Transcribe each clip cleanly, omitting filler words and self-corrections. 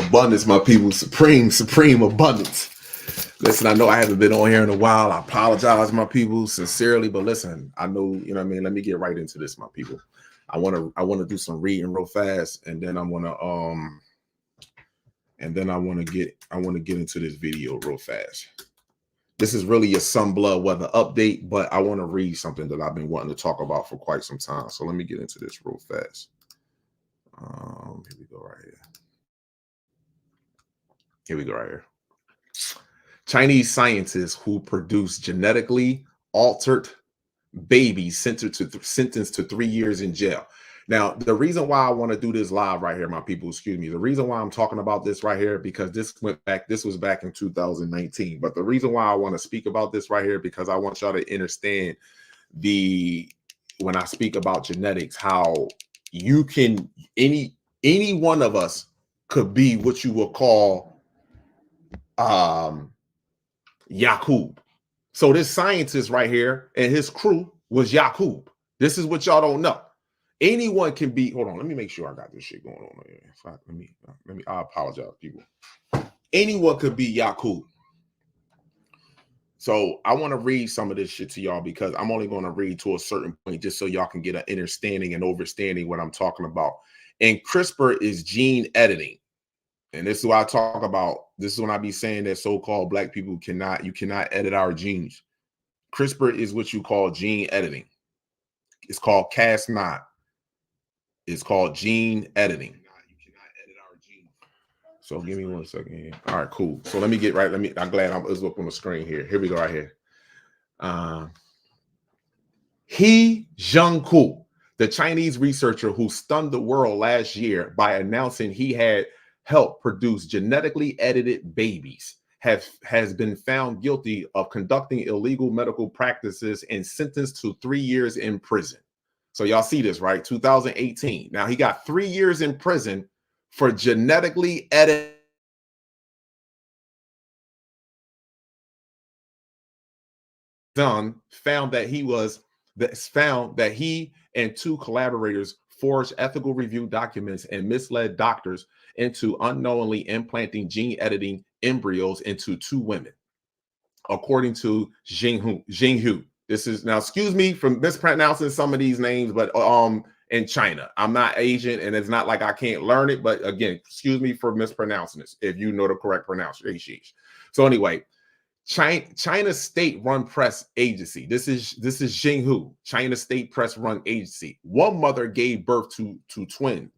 Abundance, my people. Supreme abundance. Listen, I know I haven't been on here in a while. I apologize, my people, sincerely. But listen, I know, you know what I mean? Let me get right into this, my people. I want to do some reading real fast, and then I want to get into this video real fast. This is really a Sun Blood weather update, but I want to read something that I've been wanting to talk about for quite some time. So let me get into this real fast. Here we go right here. Here we go right here. Chinese scientists who produce genetically altered babies sentenced to 3 years in jail. Now, the reason why I want to do this live right here, my people, excuse me, the reason why I'm talking about this right here, because this was back in 2019. But the reason why I want to speak about this right here, because I want y'all to understand when I speak about genetics, how you can, any one of us could be what you will call Yakub. So this scientist right here and his crew was Yakub. This is what y'all don't know. Anyone can be. Hold on, let me make sure I got this shit going on here. I apologize, people. Anyone could be Yakub. So I want to read some of this shit to y'all because I'm only going to read to a certain point just so y'all can get an understanding and overstanding what I'm talking about. And CRISPR is gene editing. And this is what I talk about. This is when I be saying that so-called black people cannot edit our genes. CRISPR is what you call gene editing. It's called Cas9. It's called gene editing. So give me 1 second here. All right, cool. So let me get right. I'm glad it's up on the screen here. Here we go right here. He Zhengku, the Chinese researcher who stunned the world last year by announcing he had helped produce genetically edited babies, has been found guilty of conducting illegal medical practices and sentenced to 3 years in prison. So y'all see this, right? 2018. Now he got 3 years in prison for genetically edited. Found that he and 2 collaborators forged ethical review documents and misled doctors into unknowingly implanting gene editing embryos into 2 women, according to Xinghu. This is, now excuse me for mispronouncing some of these names, but in China, I'm not Asian, and it's not like I can't learn it. But again, excuse me for mispronouncing this if you know the correct pronunciation. So anyway, China state-run press agency. This is Xinghu, China state press-run agency. One mother gave birth to twin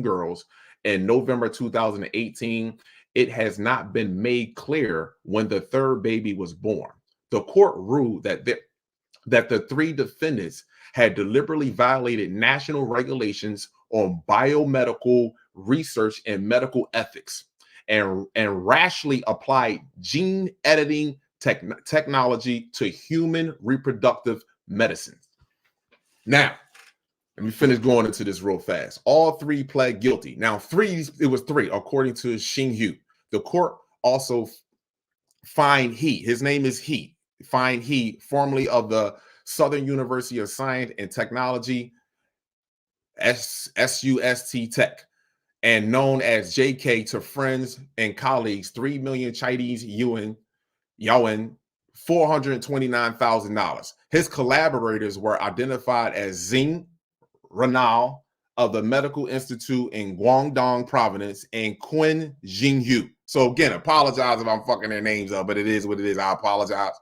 girls in November 2018. It has not been made clear when the 3rd baby was born. The court ruled that the 3 defendants had deliberately violated national regulations on biomedical research and medical ethics, and rashly applied gene editing technology to human reproductive medicine. Now, let me finish going into this real fast. All 3 pled guilty. Now, it was 3, according to Xinghu. The court also fined his name is formerly of the Southern University of Science and Technology, SUST Tech, and known as JK, to friends and colleagues, 3 million Chinese yuan, $429,000. His collaborators were identified as Xing Renal of the Medical Institute in Guangdong Province and Qin Jinghu. So again, apologize if I'm fucking their names up, but it is what it is. I apologize.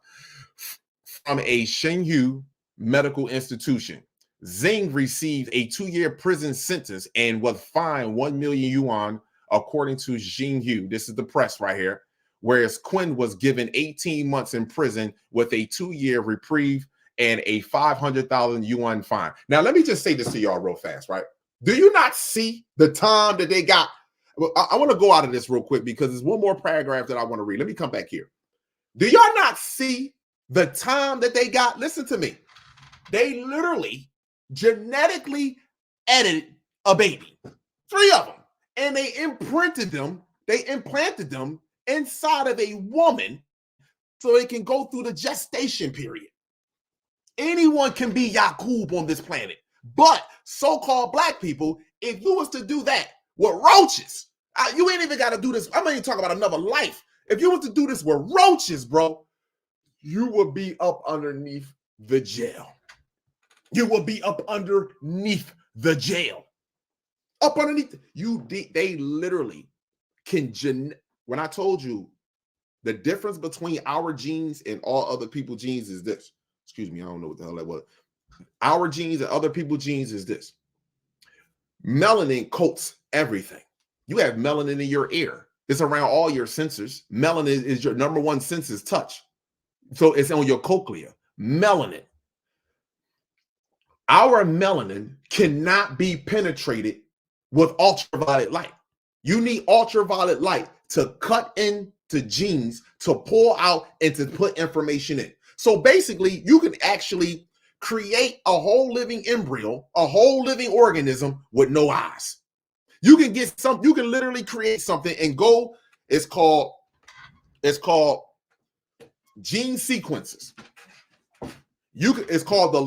From a Xinghu medical institution. Xing received a 2-year prison sentence and was fined 1 million yuan, according to Xinghu. This is the press right here. Whereas Qin was given 18 months in prison with a 2-year reprieve and a 500,000 yuan fine. Now, let me just say this to y'all real fast, right? Do you not see the time that they got? I want to go out of this real quick because there's one more paragraph that I want to read. Let me come back here. Do y'all not see the time that they got? Listen to me. They literally genetically edited a baby, 3 of them, and they implanted them inside of a woman so it can go through the gestation period. Anyone can be Yakub on this planet, but so-called black people, if you was to do that, with roaches. You ain't even got to do this. I'm not even talking about another life. If you want to do this with roaches, bro, you will be up underneath the jail. You will be up underneath the jail. Up underneath. They literally can, when I told you the difference between our genes and all other people's genes is this. Excuse me, I don't know what the hell that was. Our genes and other people's genes is this. Melanin coats everything. You have melanin in your ear. It's around all your sensors. Melanin is your number one sense is touch. So it's on your cochlea. Melanin. Our melanin cannot be penetrated with ultraviolet light. You need ultraviolet light to cut into genes, to pull out, and to put information in. So basically, you can actually create a whole living embryo, a whole living organism with no eyes. You can get some, you can literally create something and go, it's called gene sequences. It's called the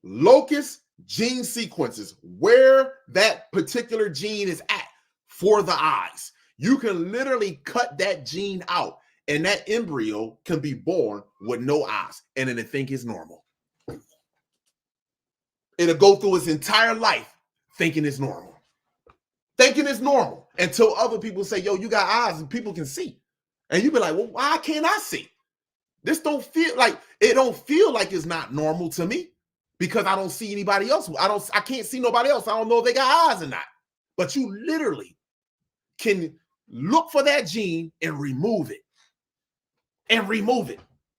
locus gene sequences, where that particular gene is at for the eyes. You can literally cut that gene out and that embryo can be born with no eyes, and then they think it's normal. It'll go through its entire life thinking it's normal. Thinking it's normal until other people say, yo, you got eyes and people can see. And you be like, well, why can't I see? This don't feel like it's not normal to me because I don't see anybody else. I can't see nobody else. I don't know if they got eyes or not. But you literally can look for that gene and remove it.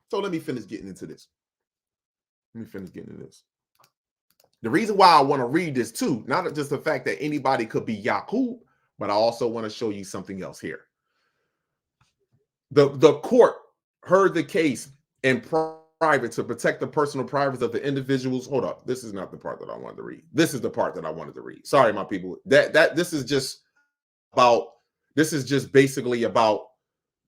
So let me finish getting into this. The reason why I want to read this too, not just the fact that anybody could be Yaqub, but I also want to show you something else here. The court heard the case in private to protect the personal privacy of the individuals. Hold up, this is not the part that I wanted to read. This is the part that I wanted to read. Sorry, my people. This is just basically about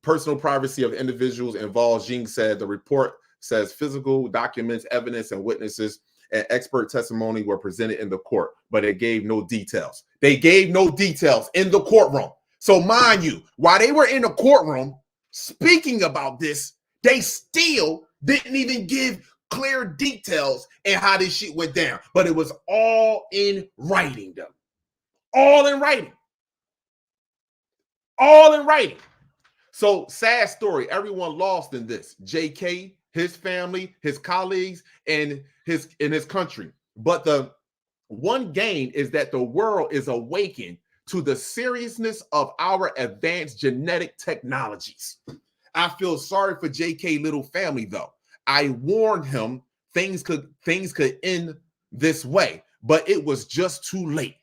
personal privacy of individuals involved. Jing said the report says physical documents, evidence, and witnesses and expert testimony were presented in the court, but it gave no details. They gave no details in the courtroom. So mind you, while they were in the courtroom speaking about this, they still didn't even give clear details and how this shit went down. But it was all in writing, though. All in writing. All in writing. So sad story. Everyone lost in this. JK, his family, his colleagues, and his country. But the one gain is that the world is awakened to the seriousness of our advanced genetic technologies. I feel sorry for JK little family though. I warned him things could end this way, but it was just too late.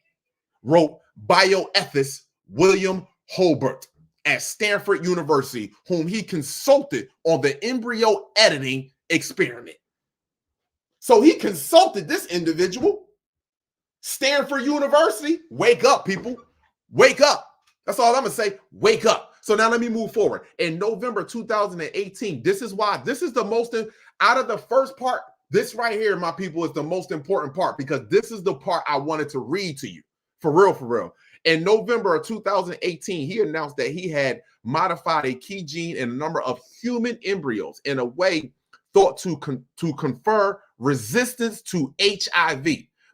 Wrote bioethicist William Holbert at Stanford University, whom he consulted on the embryo editing experiment. So he consulted this individual. Stanford University, wake up, people. Wake up. That's all I'm going to say. Wake up. So now let me move forward. In November 2018, this is the most, out of the first part, this right here, my people, is the most important part because this is the part I wanted to read to you. For real. In November of 2018, he announced that he had modified a key gene in a number of human embryos in a way thought to confer resistance to HIV.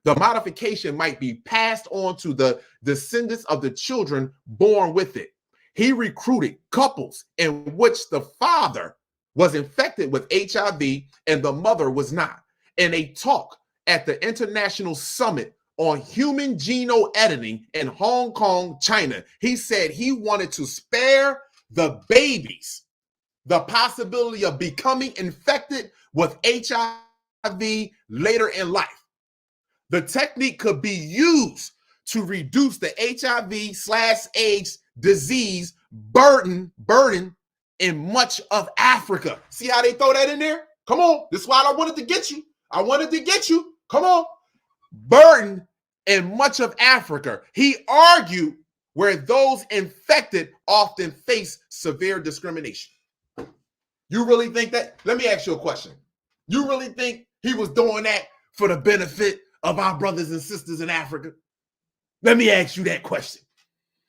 The modification might be passed on to the descendants of the children born with it. He recruited couples in which the father was infected with HIV and the mother was not. In a talk at the International Summit on Human Genome Editing in Hong Kong, China, he said he wanted to spare the babies the possibility of becoming infected with HIV later in life. The technique could be used to reduce the HIV/AIDS disease burden in much of Africa. See how they throw that in there? Come on. This is why I wanted to get you. Come on. Burden in much of Africa. He argued where those infected often face severe discrimination. You really think that? Let me ask you a question. You really think he was doing that for the benefit of our brothers and sisters in Africa? Let me ask you that question.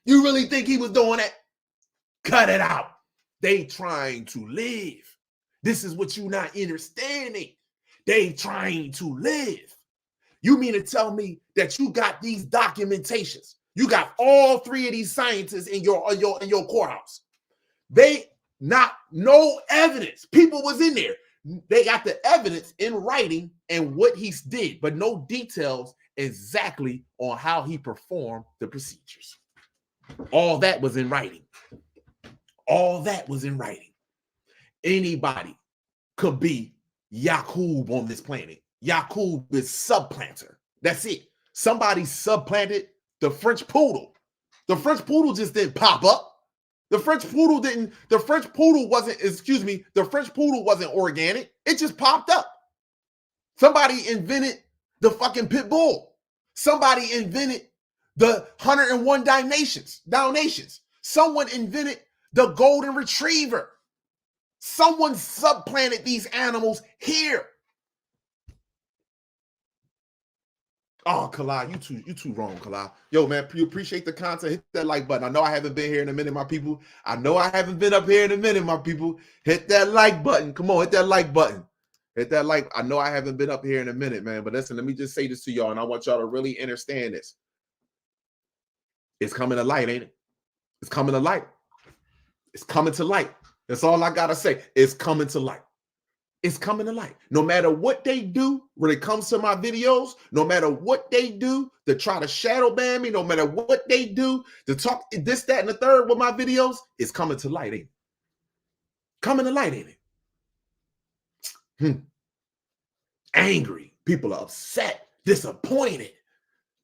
You really think he was doing that? Cut it out. They trying to live. This is what you not understanding. They trying to live. You mean to tell me that you got these documentations? You got all three of these scientists in your courthouse. They not no evidence. People was in there. They got the evidence in writing and what he did, but no details exactly on how he performed the procedures. All that was in writing. All that was in writing. Anybody could be Yakub on this planet. Yakub is supplanter. That's it. Somebody supplanted the French poodle. The French poodle just didn't pop up. The French poodle wasn't organic. It just popped up. Somebody invented the fucking pit bull. Somebody invented the 101 Dalmatians. Someone invented the golden retriever. Someone supplanted these animals here. Oh, Kalai, you too wrong, Kalai. Yo, man, you appreciate the content. Hit that like button. I know I haven't been here in a minute, my people. I know I haven't been up here in a minute, my people. Hit that like button. Come on, hit that like button. Hit that like. I know I haven't been up here in a minute, man. But listen, let me just say this to y'all, and I want y'all to really understand this. It's coming to light, ain't it? It's coming to light. It's coming to light. That's all I gotta say. It's coming to light. It's coming to light. No matter what they do when it comes to my videos, no matter what they do to try to shadow ban me, no matter what they do to talk this, that, and the third with my videos, it's coming to light, ain't it? Coming to light, ain't it? Angry. People are upset, disappointed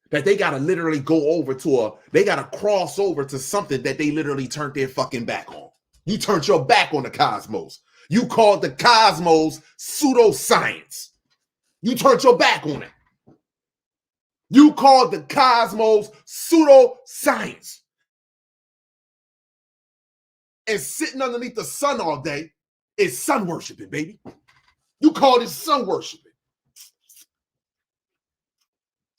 that they got to literally go over to they got to cross over to something that they literally turned their fucking back on. You turned your back on the cosmos. You called the cosmos pseudoscience. You turned your back on it. You called the cosmos pseudoscience. And sitting underneath the sun all day is sun worshiping, baby. You called it sun worshiping.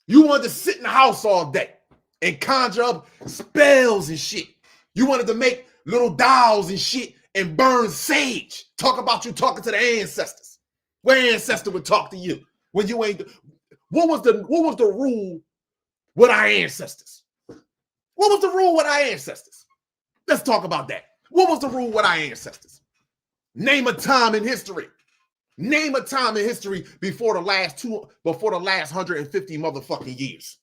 You wanted to sit in the house all day and conjure up spells and shit. You wanted to make little dolls and shit and burn sage. Talk about you talking to the ancestors. What ancestor would talk to you when you ain't? What was the rule with our ancestors? What was the rule with our ancestors? Let's talk about that. What was the rule with our ancestors? Name a time in history. Name a time in history before the last 150 motherfucking years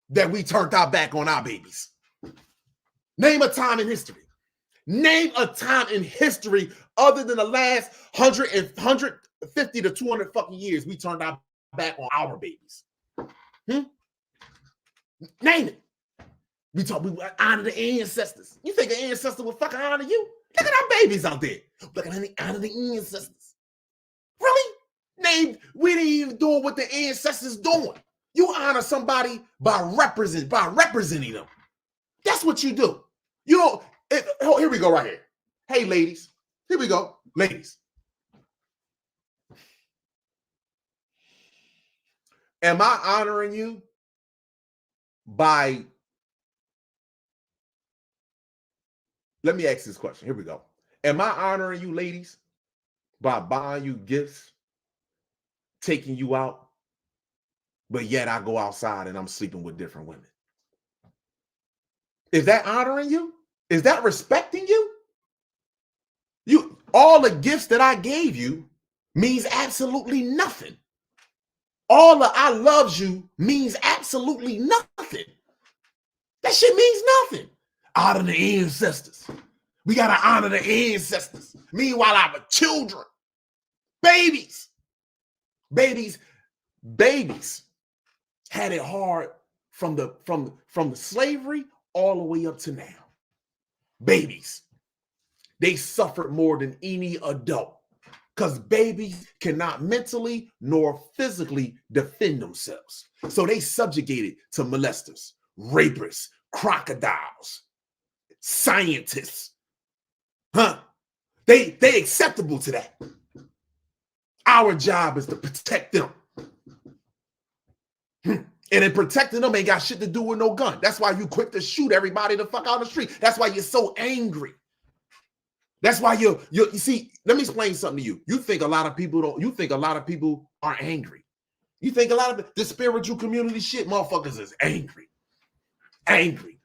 that we turned our back on our babies. Name a time in history. Name a time in history other than the last 150 to 200 fucking years we turned our back on our babies. Name it. We honor the ancestors. You think an ancestor would fucking honor you? Look at our babies out there. Look at honor the ancestors. Really? We didn't even do what the ancestors doing. You honor somebody by representing them. That's what you do. You know, here we go right here. Hey, ladies. Here we go. Ladies. Am I honoring you by... Let me ask this question. Here we go. Am I honoring you, ladies, by buying you gifts, taking you out, but yet I go outside and I'm sleeping with different women? Is that honoring you? Is that respecting you? All the gifts that I gave you means absolutely nothing. All the I loves you means absolutely nothing. That shit means nothing. Honor the ancestors. We got to honor the ancestors. Meanwhile, our children, babies had it hard from the slavery all the way up to now. Babies, they suffered more than any adult because babies cannot mentally nor physically defend themselves. So they subjugated to molesters, rapists, crocodiles, scientists. They acceptable to that. Our job is to protect them. And then protecting them ain't got shit to do with no gun. That's why you quick to shoot everybody the fuck out the street. That's why you're so angry. That's why you see, let me explain something to you. You think a lot of people are angry. You think a lot of the spiritual community shit, motherfuckers is angry. Angry.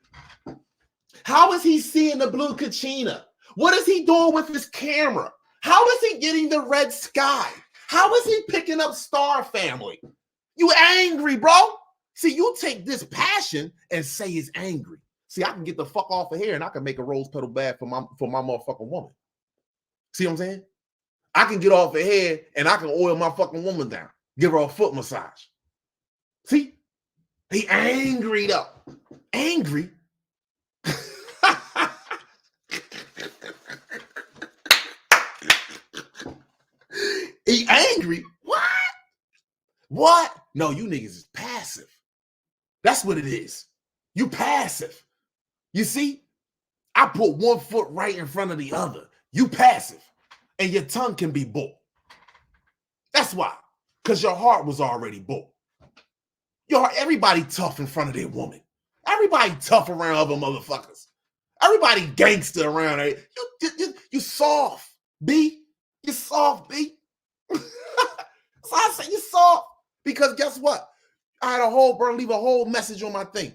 How is he seeing the blue Kachina? What is he doing with his camera? How is he getting the red sky? How is he picking up Star Family? You angry, bro. See, you take this passion and say it's angry. See, I can get the fuck off of here and I can make a rose petal bag for my motherfucking woman. See what I'm saying? I can get off of here and I can oil my fucking woman down. Give her a foot massage. See? He angry though. Angry? He angry? What? What? No, you niggas is passive. That's what it is. You passive. You see? I put one foot right in front of the other. You passive. And your tongue can be bull. That's why. Because your heart was already bull. Everybody tough in front of their woman. Everybody tough around other motherfuckers. Everybody gangster around there. You soft, B. You soft, B. So I say you soft. Because guess what? I had leave a whole message on my thing.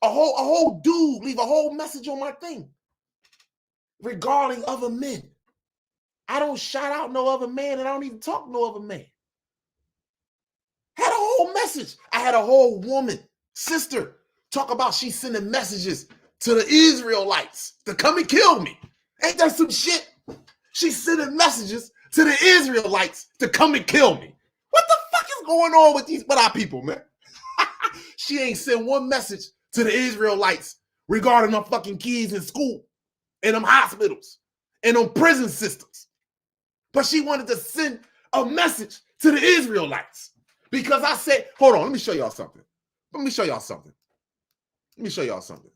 A whole dude leave a whole message on my thing regarding other men. I don't shout out no other man and I don't even talk to no other man. Had a whole message. I had a whole woman, sister, talk about she sending messages to the Israelites to come and kill me. Ain't that some shit? She's sending messages to the Israelites to come and kill me. What the fuck is going on with our people, man? She ain't sent one message to the Israelites regarding them fucking kids in school, in them hospitals, in them prison systems. But she wanted to send a message to the Israelites because I said, hold on, let me show y'all something. Let me show y'all something. Let me show y'all something.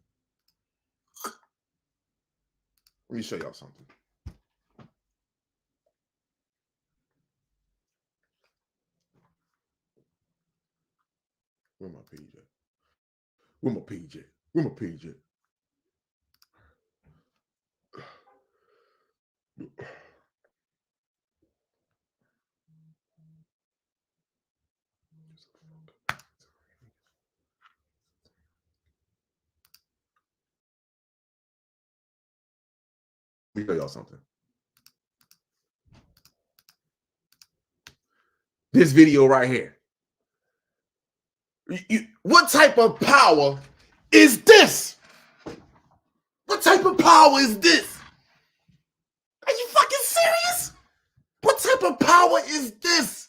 Let me show y'all something. Where my page at? Where my page at? Where my page at? Let me tell y'all something. This video right here. What type of power is this? What type of power is this? Are you fucking serious? What type of power is this?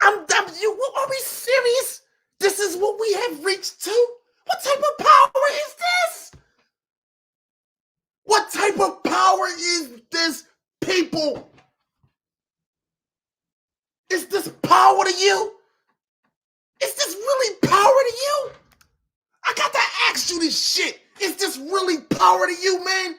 Are we serious? This is what we have reached to? What type of power is this? What type of power is this, people? Is this power to you? Is this really power to you? I got to ask you this shit. Is this really power to you, man?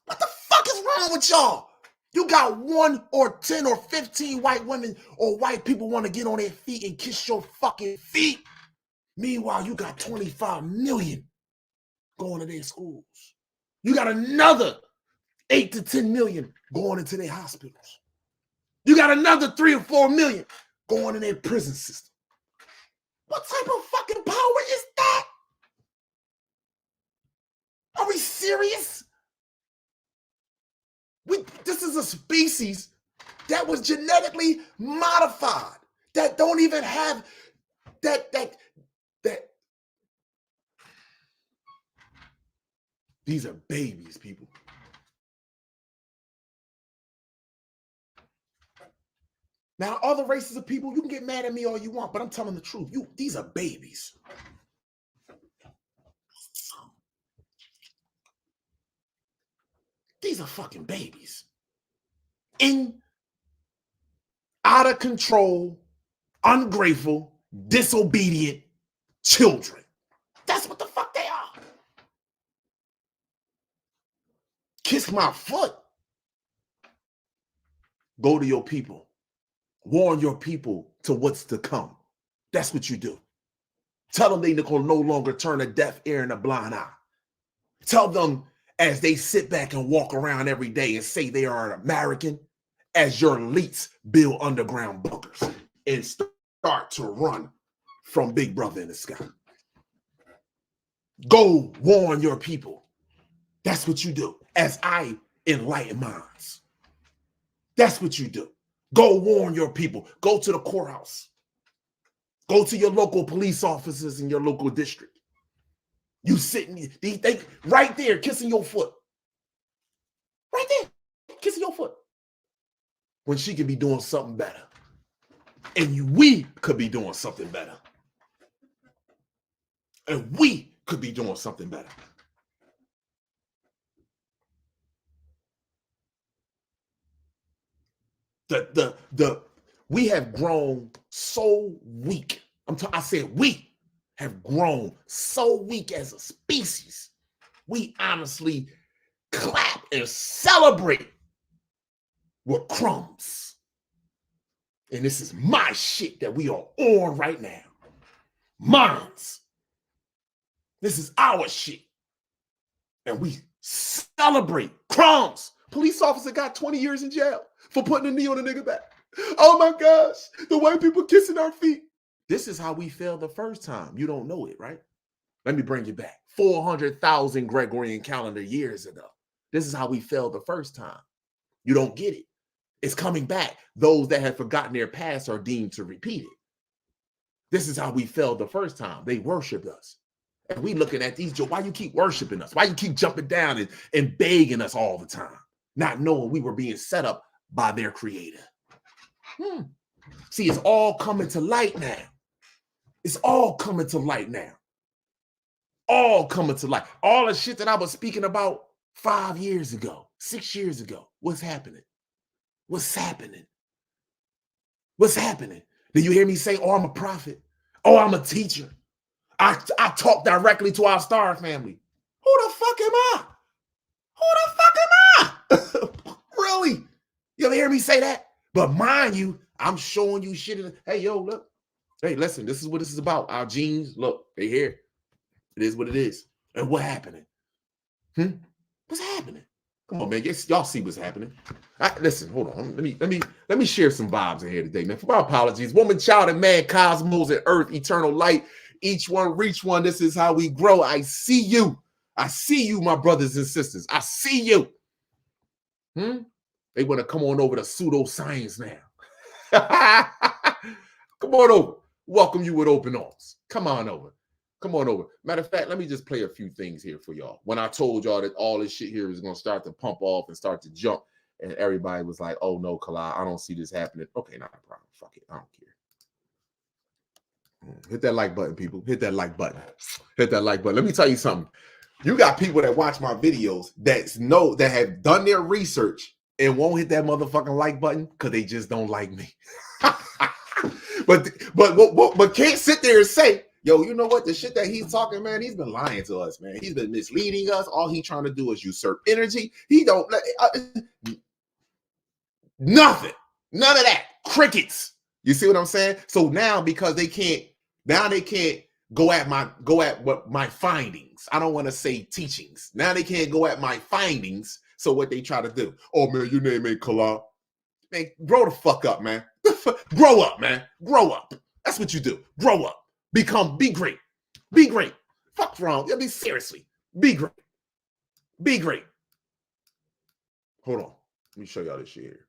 What the fuck is wrong with y'all? You got 1 or 10 or 15 white women or white people want to get on their feet and kiss your fucking feet. Meanwhile, you got 25 million going to their schools. You got another 8 to 10 million going into their hospitals. You got another 3 or 4 million going in their prison system. What type of fucking power is that? Are we serious? This is a species that was genetically modified, that don't even have that. These are babies, people. Now, other races of people, you can get mad at me all you want, but I'm telling the truth. These are babies. These are fucking babies. Out of control, ungrateful, disobedient children. That's what the fuck they are. Kiss my foot. Go to your people Warn your people to what's to come. That's what you do. Tell them they can no longer turn a deaf ear and a blind eye. Tell them as they sit back and walk around every day and say they are an American, as your elites build underground bunkers and start to run from Big Brother in the sky. Go warn your people. That's what you do. As I enlighten minds. That's what you do. Go warn your people. Go to the courthouse. Go to your local police officers in your local district. You sitting, they right there kissing your foot. Right there, kissing your foot. When she could be doing something better. And we could be doing something better. And we could be doing something better. We have grown so weak. I said we have grown so weak as a species. We honestly clap and celebrate with crumbs. And this is my shit that we are on right now. Mine's. This is our shit. And we celebrate crumbs. Police officer got 20 years in jail for putting a knee on a nigga back. Oh my gosh, the white people kissing our feet. This is how we failed the first time. You don't know it, right? Let me bring you back. 400,000 Gregorian calendar years ago. This is how we failed the first time. You don't get it. It's coming back. Those that have forgotten their past are deemed to repeat it. This is how we failed the first time. They worshiped us. And we looking at these, why you keep worshiping us? Why you keep jumping down and begging us all the time? Not knowing we were being set up by their creator. See, it's all coming to light now. It's all coming to light now. All coming to light. All the shit that I was speaking about 5 years ago, 6 years ago. What's happening? What's happening? What's happening? Did you hear me say, oh, I'm a prophet? Oh, I'm a teacher. I talk directly to our star family. Who the fuck am I? Who the fuck am I? Really? You ever hear me say that? But mind you, I'm showing you shit. Hey, yo, look. Hey, listen, this is what this is about. Our genes, look, they here. It is what it is. And what happening? What's happening? Come on, man. Y'all see what's happening. Listen, hold on. Let me share some vibes in here today, man. For my apologies. Woman, child, and man, cosmos and earth, eternal light. Each one reach one. This is how we grow. I see you. I see you, my brothers and sisters. I see you. They want to come on over to pseudoscience now. Come on over. Welcome you with open arms. Come on over. Come on over. Matter of fact, let me just play a few things here for y'all. When I told y'all that all this shit here is going to start to pump off and start to jump, and everybody was like, oh no, Kalai, I don't see this happening. Okay, not a problem. Fuck it. I don't care. Hit that like button, people. Hit that like button. Hit that like button. Let me tell you something. You got people that watch my videos that have done their research and won't hit that motherfucking like button because they just don't like me. but can't sit there and say, yo, you know what? The shit that he's talking, man, he's been lying to us, man. He's been misleading us. All he's trying to do is usurp energy. He don't nothing. None of that. Crickets. You see what I'm saying? So now because they can't go at what my findings. I don't want to say teachings. Now they can't go at my findings. So what they try to do? Oh man, your name ain't Kalai. Man, grow the fuck up, man. Grow up, man. Grow up. That's what you do. Grow up. Be great. Be great. Fuck wrong. I mean, seriously. Be great. Be great. Hold on. Let me show y'all this shit here.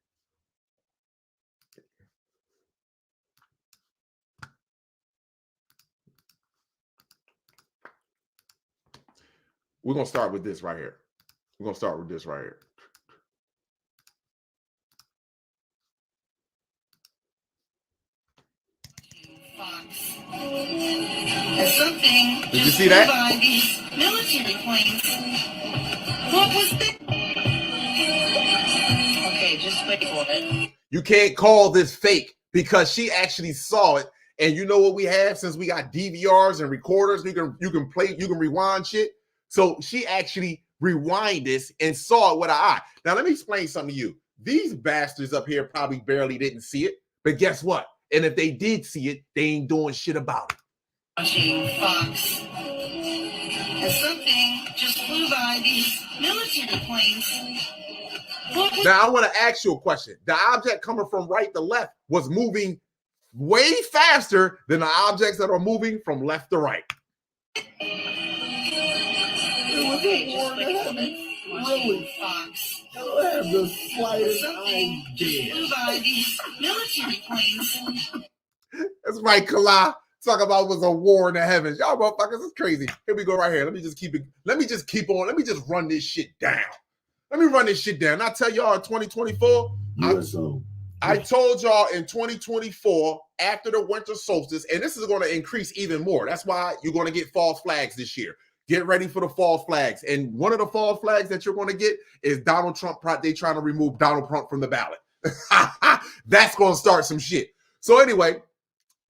We're going to start with this right here. We're going to start with this right here. Something. Did you see that? Military planes. What was that? Okay, just wait for it. You can't call this fake because she actually saw it. And you know what we have since we got DVRs and recorders? You can play, you can rewind shit. So she actually rewind this and saw it with her eye. Now let me explain something to you. These bastards up here probably barely didn't see it But guess what? And if they did see it, they ain't doing shit about it. Watching Fox. And something just flew by these military planes. Now, I want to ask you a question. The object coming from right to left was moving way faster than the objects that are moving from left to right. It was a war that happened. Really? Fox. I don't have the slightest Something just idea. flew by these military planes. That's right, Kala. Talk about it was a war in the heavens. Y'all motherfuckers is crazy. Here we go right here. Let me just keep it. Let me just keep on. Let me just run this shit down. Let me run this shit down. I tell y'all in 2024, USO. I told y'all in 2024, after the winter solstice, and this is going to increase even more. That's why you're going to get false flags this year. Get ready for the false flags. And one of the false flags that you're going to get is Donald Trump. They trying to remove Donald Trump from the ballot. That's going to start some shit. So anyway,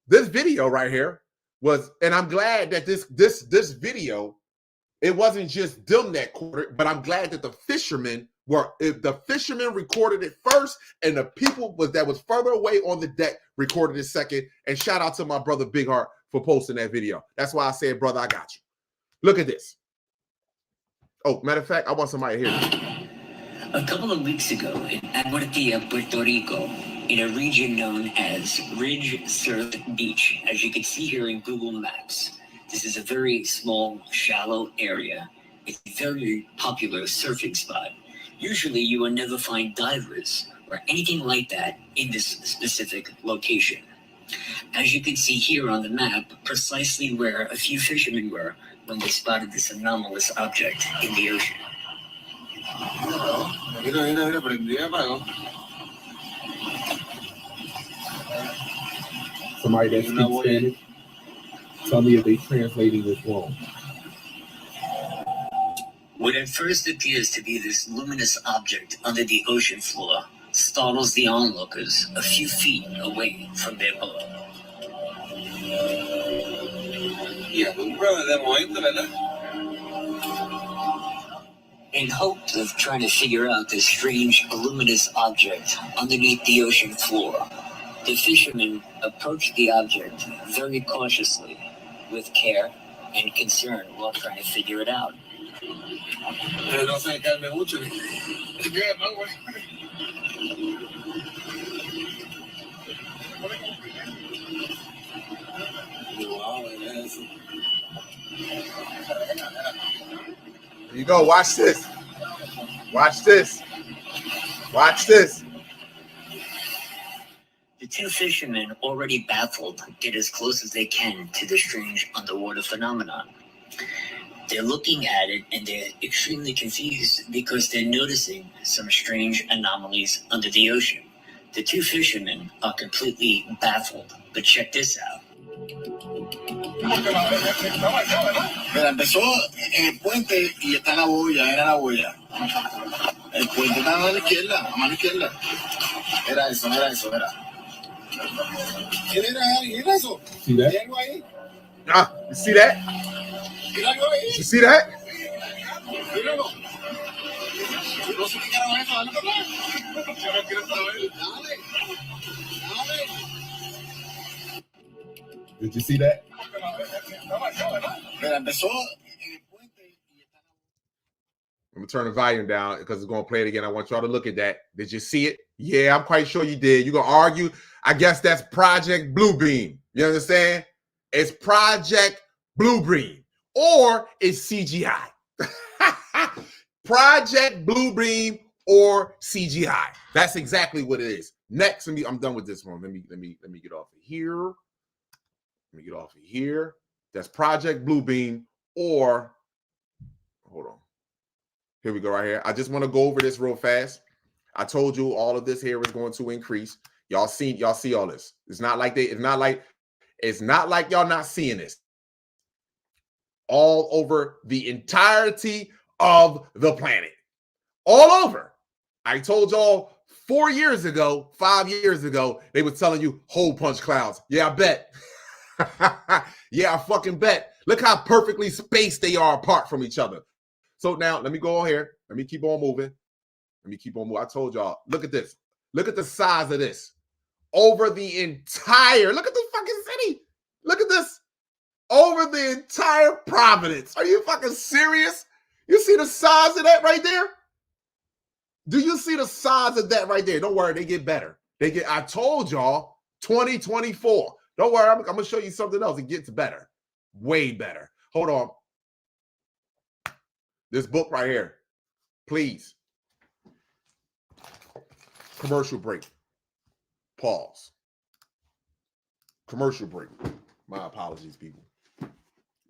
this video right here was, and I'm glad that this video, it wasn't just them that recorded, but I'm glad that the fishermen recorded it first, and the people that was further away on the deck recorded it second. And shout out to my brother Big Heart for posting that video. That's why I said, brother, I got you. Look at this. Oh, matter of fact, I want somebody to hear this. A couple of weeks ago in Aguardia, Puerto Rico, in a region known as Ridge Surf Beach, as you can see here in Google Maps, this is a very small, shallow area. It's a very popular surfing spot. Usually you will never find divers or anything like that in this specific location. As you can see here on the map, precisely where a few fishermen were when they spotted this anomalous object in the ocean. Somebody that speaks Spanish, tell me if they translating this wrong. What at first appears to be this luminous object under the ocean floor startles the onlookers a few feet away from their boat. In hopes of trying to figure out this strange luminous object underneath the ocean floor, the fishermen approached the object very cautiously, with care and concern while trying to figure it out. Here you go. Watch this. Watch this. Watch this. The two fishermen, already baffled, get as close as they can to the strange underwater phenomenon. They're looking at it and they're extremely confused because they're noticing some strange anomalies under the ocean. The two fishermen are completely baffled, but check this out. Mira, empezó en el puente y está la boya, era la boya. El puente está a la izquierda, a mano izquierda. Era eso, era eso, era. ¿Quién era eso? See that? ¿Hay algo ahí? Ah, you see that? ¿Hay algo ahí? You see that? Míralo. No sé qué carajo es eso, dale para atrás. Yo no quiero saber. Dale. Did you see that? Mira, empezó en el puente y está la boya. I'm gonna turn the volume down because it's gonna play it again. I want y'all to look at that. Did you see it? Yeah, I'm quite sure you did. You're gonna argue. I guess that's Project Bluebeam. You understand? It's Project Bluebeam, or it's CGI. Project Bluebeam or CGI. That's exactly what it is. Next, I'm done with this one. Let me get off of here. Let me get off of here. That's Project Bluebeam, or hold on. Here we go right here. I just want to go over this real fast. I told you all of this here is going to increase. Y'all see all this. It's not like y'all not seeing this. All over the entirety of the planet. All over. I told y'all 4 years ago, 5 years ago, they were telling you hole punch clouds. Yeah, I bet. Yeah, I fucking bet. Look how perfectly spaced they are apart from each other. So now let me go on here. Let me keep on moving. I told y'all, look at this. Look at the size of this. over the entire, look at this fucking city. Look at this. Over the entire province. Are you fucking serious? You see the size of that right there? Do you see the size of that right there? Don't worry, they get better. I told y'all, 2024. Don't worry, I'm gonna show you something else. It gets better. Way better. Hold on. This book right here. Please. Commercial break. Pause. Commercial break. My apologies, people.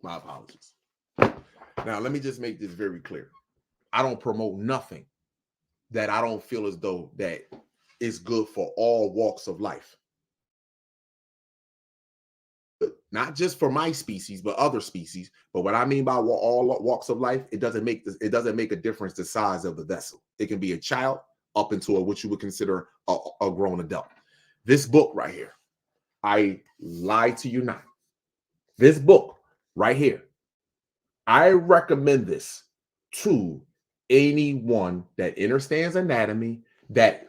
My apologies. Now, let me just make this very clear. I don't promote nothing that I don't feel as though that is good for all walks of life. Not just for my species, but other species. But what I mean by all walks of life, it doesn't make a difference the size of the vessel. It can be a child up into what you would consider a grown adult. This book right here, I lie to you not. This book right here, I recommend this to anyone that understands anatomy, that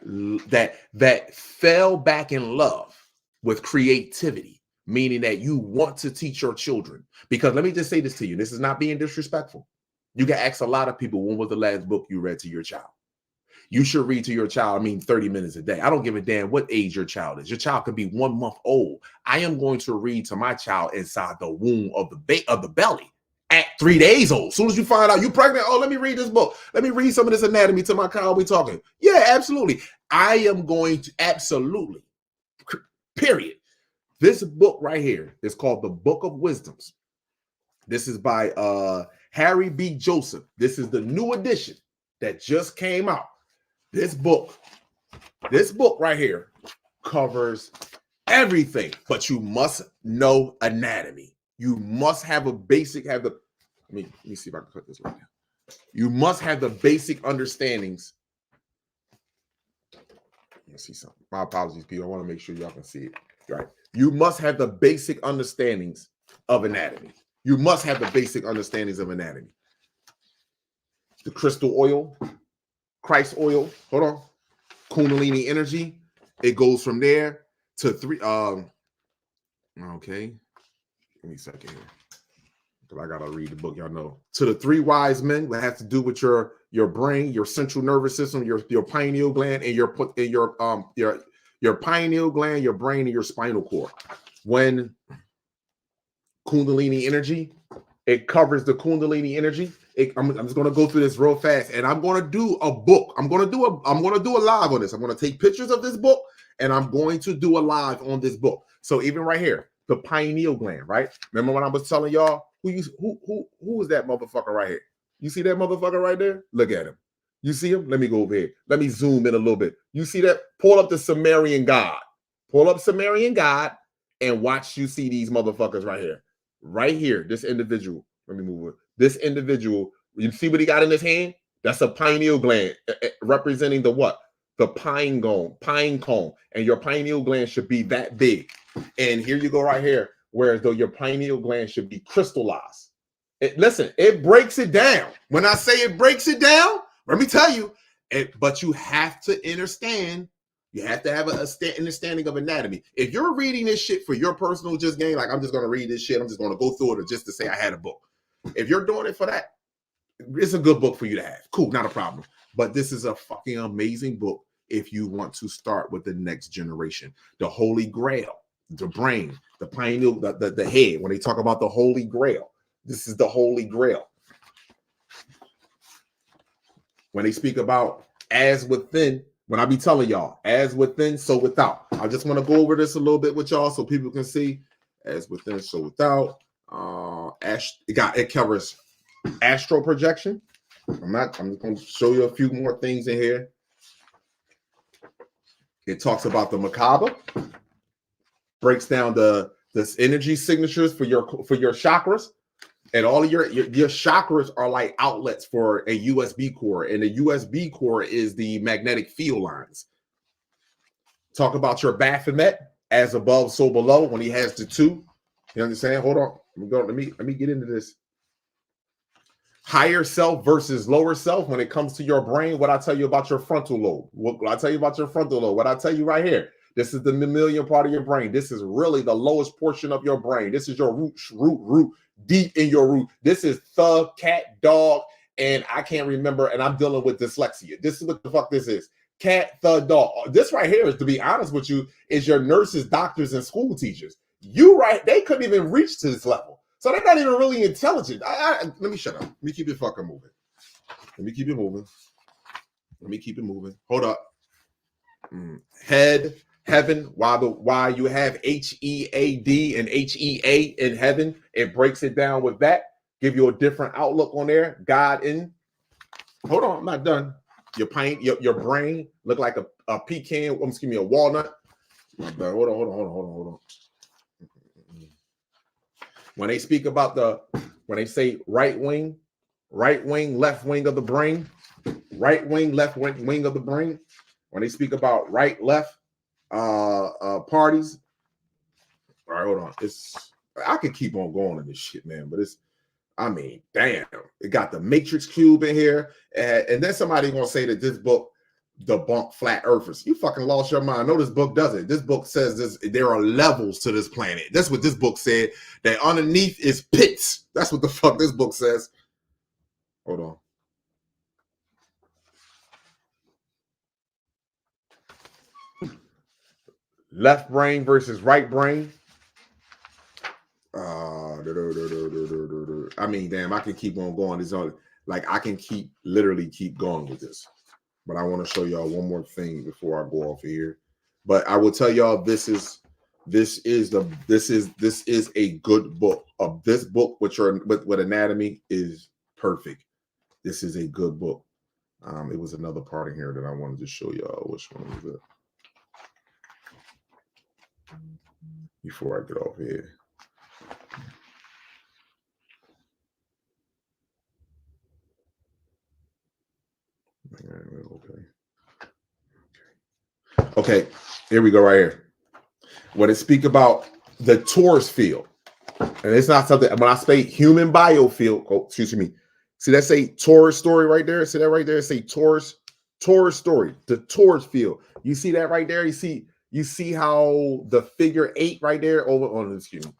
fell back in love with creativity, meaning that you want to teach your children. Because let me just say this to you, this is not being disrespectful. You can ask a lot of people, when was the last book you read to your child? You should read to your child, 30 minutes a day. I don't give a damn what age your child is. Your child could be 1 month old. I am going to read to my child inside the womb of the belly at 3 days old. As soon as you find out you're pregnant, oh, let me read this book. Let me read some of this anatomy to my child. We talking. Yeah, absolutely. I am going to absolutely, period. This book right here is called The Book of Wisdoms. This is by Harry B. Joseph. This is the new edition that just came out. This book right here covers everything, but you must know anatomy. You must have a basic, let me see if I can put this right now. You must have the basic understandings. Let me see something. My apologies, Peter. I want to make sure y'all can see it. Right. You must have the basic understandings of anatomy. You must have the basic understandings of anatomy. The crystal oil, Christ oil, hold on. Kundalini energy. It goes from there to three. Okay. Give me a second here. Because I gotta read the book, y'all know. To the 3 wise men that has to do with your brain, your central nervous system, your pineal gland, and your pineal gland, your brain, and your spinal cord. When Kundalini energy, it covers the Kundalini energy. I'm just going to go through this real fast, and I'm going to do a book. I'm going to do a live on this. I'm going to take pictures of this book, and I'm going to do a live on this book. So even right here, the pineal gland, right? Remember when I was telling y'all who is that motherfucker right here? You see that motherfucker right there? Look at him. You see him? Let me go over here. Let me zoom in a little bit. You see that? Pull up the Sumerian god. Pull up Sumerian god and watch. You see these motherfuckers right here. Right here. This individual. Let me move it. This individual. You see what he got in his hand? That's a pineal gland representing the what? The pine cone. And your pineal gland should be that big. And here you go right here. Whereas though your pineal gland should be crystallized. Listen, it breaks it down. When I say it breaks it down, let me tell you, but you have to understand, you have to have an understanding of anatomy. If you're reading this shit for your personal just gain, like I'm just going to read this shit, I'm just going to go through it just to say I had a book. If you're doing it for that, it's a good book for you to have. Cool, not a problem. But this is a fucking amazing book if you want to start with the next generation. The Holy Grail, the brain, the pineal, the head. When they talk about the Holy Grail, this is the Holy Grail. When they speak about as within, when I be telling y'all, as within, so without. I just want to go over this a little bit with y'all so people can see. As within, so without. It covers astral projection. I'm just going to show you a few more things in here. It talks about the macabre. Breaks down the energy signatures for your chakras. And all of your chakras are like outlets for a USB cord. And the USB cord is the magnetic field lines. Talk about your Baphomet, as above, so below, when he has the 2. You understand? Hold on. Let me get into this. Higher self versus lower self when it comes to your brain. What I tell you about your frontal lobe. What I tell you about your frontal lobe. What I tell you right here. This is the mammalian part of your brain. This is really the lowest portion of your brain. This is your root, deep in your root. This is thug, cat, dog, and I can't remember, and I'm dealing with dyslexia. This is what the fuck this is. Cat, thug, dog. This right here is, to be honest with you, is your nurses, doctors, and school teachers. They couldn't even reach to this level. So they're not even really intelligent. Let me shut up. Let me keep it fucking moving. Let me keep it moving. Let me keep it moving. Hold up. Head, heaven. Why you have HEAD and HEA in heaven? It breaks it down with that. Give you a different outlook on there. God in. Hold on, I'm not done. Your brain look like a pecan. Excuse me, a walnut. Hold on. When they speak about when they say right wing, left wing of the brain, right wing, left wing of the brain. When they speak about right, left parties. All right, hold on. I could keep on going in this shit, man, but damn, it got the matrix cube in here. And then somebody gonna say that this book debunk flat earthers. You fucking lost your mind. No, this book doesn't. This book says there are levels to this planet. That's what this book said. That underneath is pits. That's what the fuck this book says. Hold on. Left brain versus right brain. Damn, I can keep on going. It's on, like, I can literally keep going with this. But I want to show y'all one more thing before I go off of here. But I will tell y'all this is a good book. This book with anatomy is perfect. This is a good book. It was another part in here that I wanted to show y'all. Which one was it? Before I get off here. Okay, here we go right here. When it speak about the torus field, and it's not something, when I say human biofield, excuse me. See that say torus story right there? See that right there? Say torus story, the torus field. You see that right there? You see how the figure 8 right there over on, excuse me.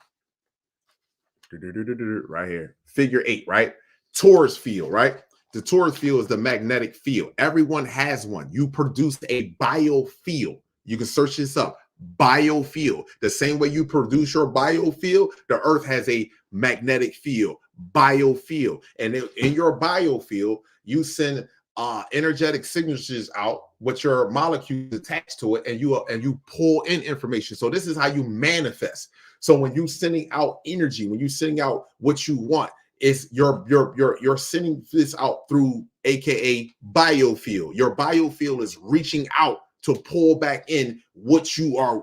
Right here. Figure 8, right? Torus field, right? The torus field is the magnetic field. Everyone has one. You produce a biofield. You can search this up. Biofield. The same way you produce your biofield, the earth has a magnetic field. Biofield. And in your biofield, you send energetic signatures out with your molecules attached to it, and you pull in information. So this is how you manifest. So when you're sending out energy, when you're sending out what you want, is you're sending this out through AKA biofield. Your biofield is reaching out to pull back in what you are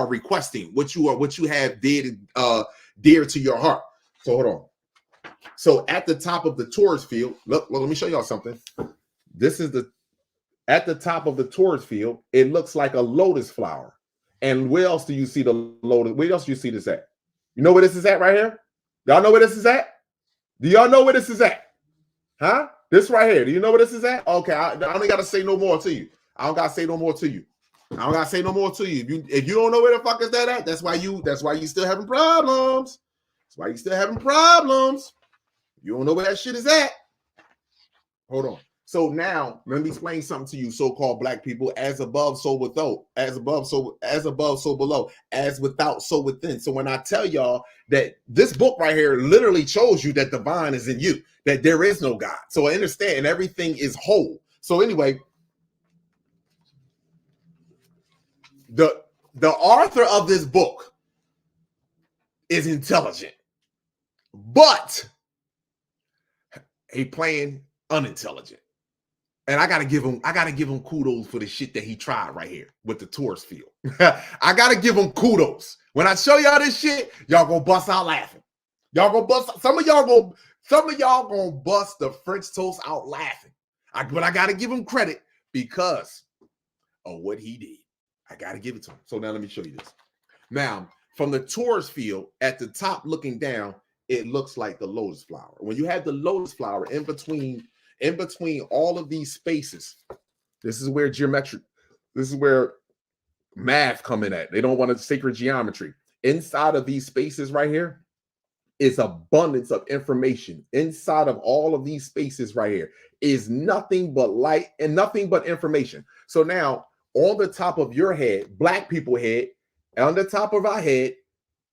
requesting, what you have dear to your heart. So hold on. So at the top of the torus field, look, let me show y'all something. This is at the top of the torus field, it looks like a lotus flower. And where else do you see the lotus? Where else do you see this at? You know where this is at right here? Y'all know where this is at? Do y'all know where this is at? Huh? This right here. Do you know where this is at? Okay, I only got to say no more to you. I don't got to say no more to you. If you don't know where the fuck is that at, that's why you still having problems. That's why you still having problems. You don't know where that shit is at. Hold on. So now let me explain something to you, so-called black people. As above, so without. As above, so below. As without, so within. So when I tell y'all that this book right here literally shows you that divine is in you, that there is no God. So I understand everything is whole. So anyway, the author of this book is intelligent, but he playing unintelligent. And I gotta give him kudos for the shit that he tried right here with the torus field. I gotta give him kudos. When I show y'all this shit, y'all gonna bust out laughing. Some of y'all gonna bust the French toast out laughing. But I gotta give him credit because of what he did. I gotta give it to him. So now let me show you this. Now, from the torus field at the top looking down, it looks like the lotus flower. When you have the lotus flower in between all of these spaces, this is where math coming at. They don't want a sacred geometry. Inside of these spaces right here is abundance of information. Inside of all of these spaces right here is nothing but light and nothing but information. So now on the top of your head, black people head, and on the top of our head,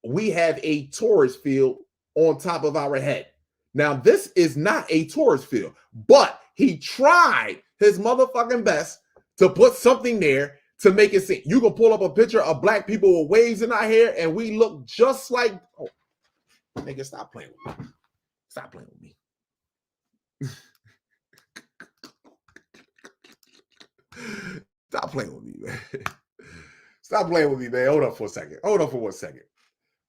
we have a torus field on top of our head. Now, this is not a torus field, but he tried his motherfucking best to put something there to make it seem. You can pull up a picture of black people with waves in our hair, and we look just like, oh, nigga, stop playing with me. Stop playing with me. Stop playing with me, man. Stop playing with me, man. Hold up for a second. Hold up for 1 second.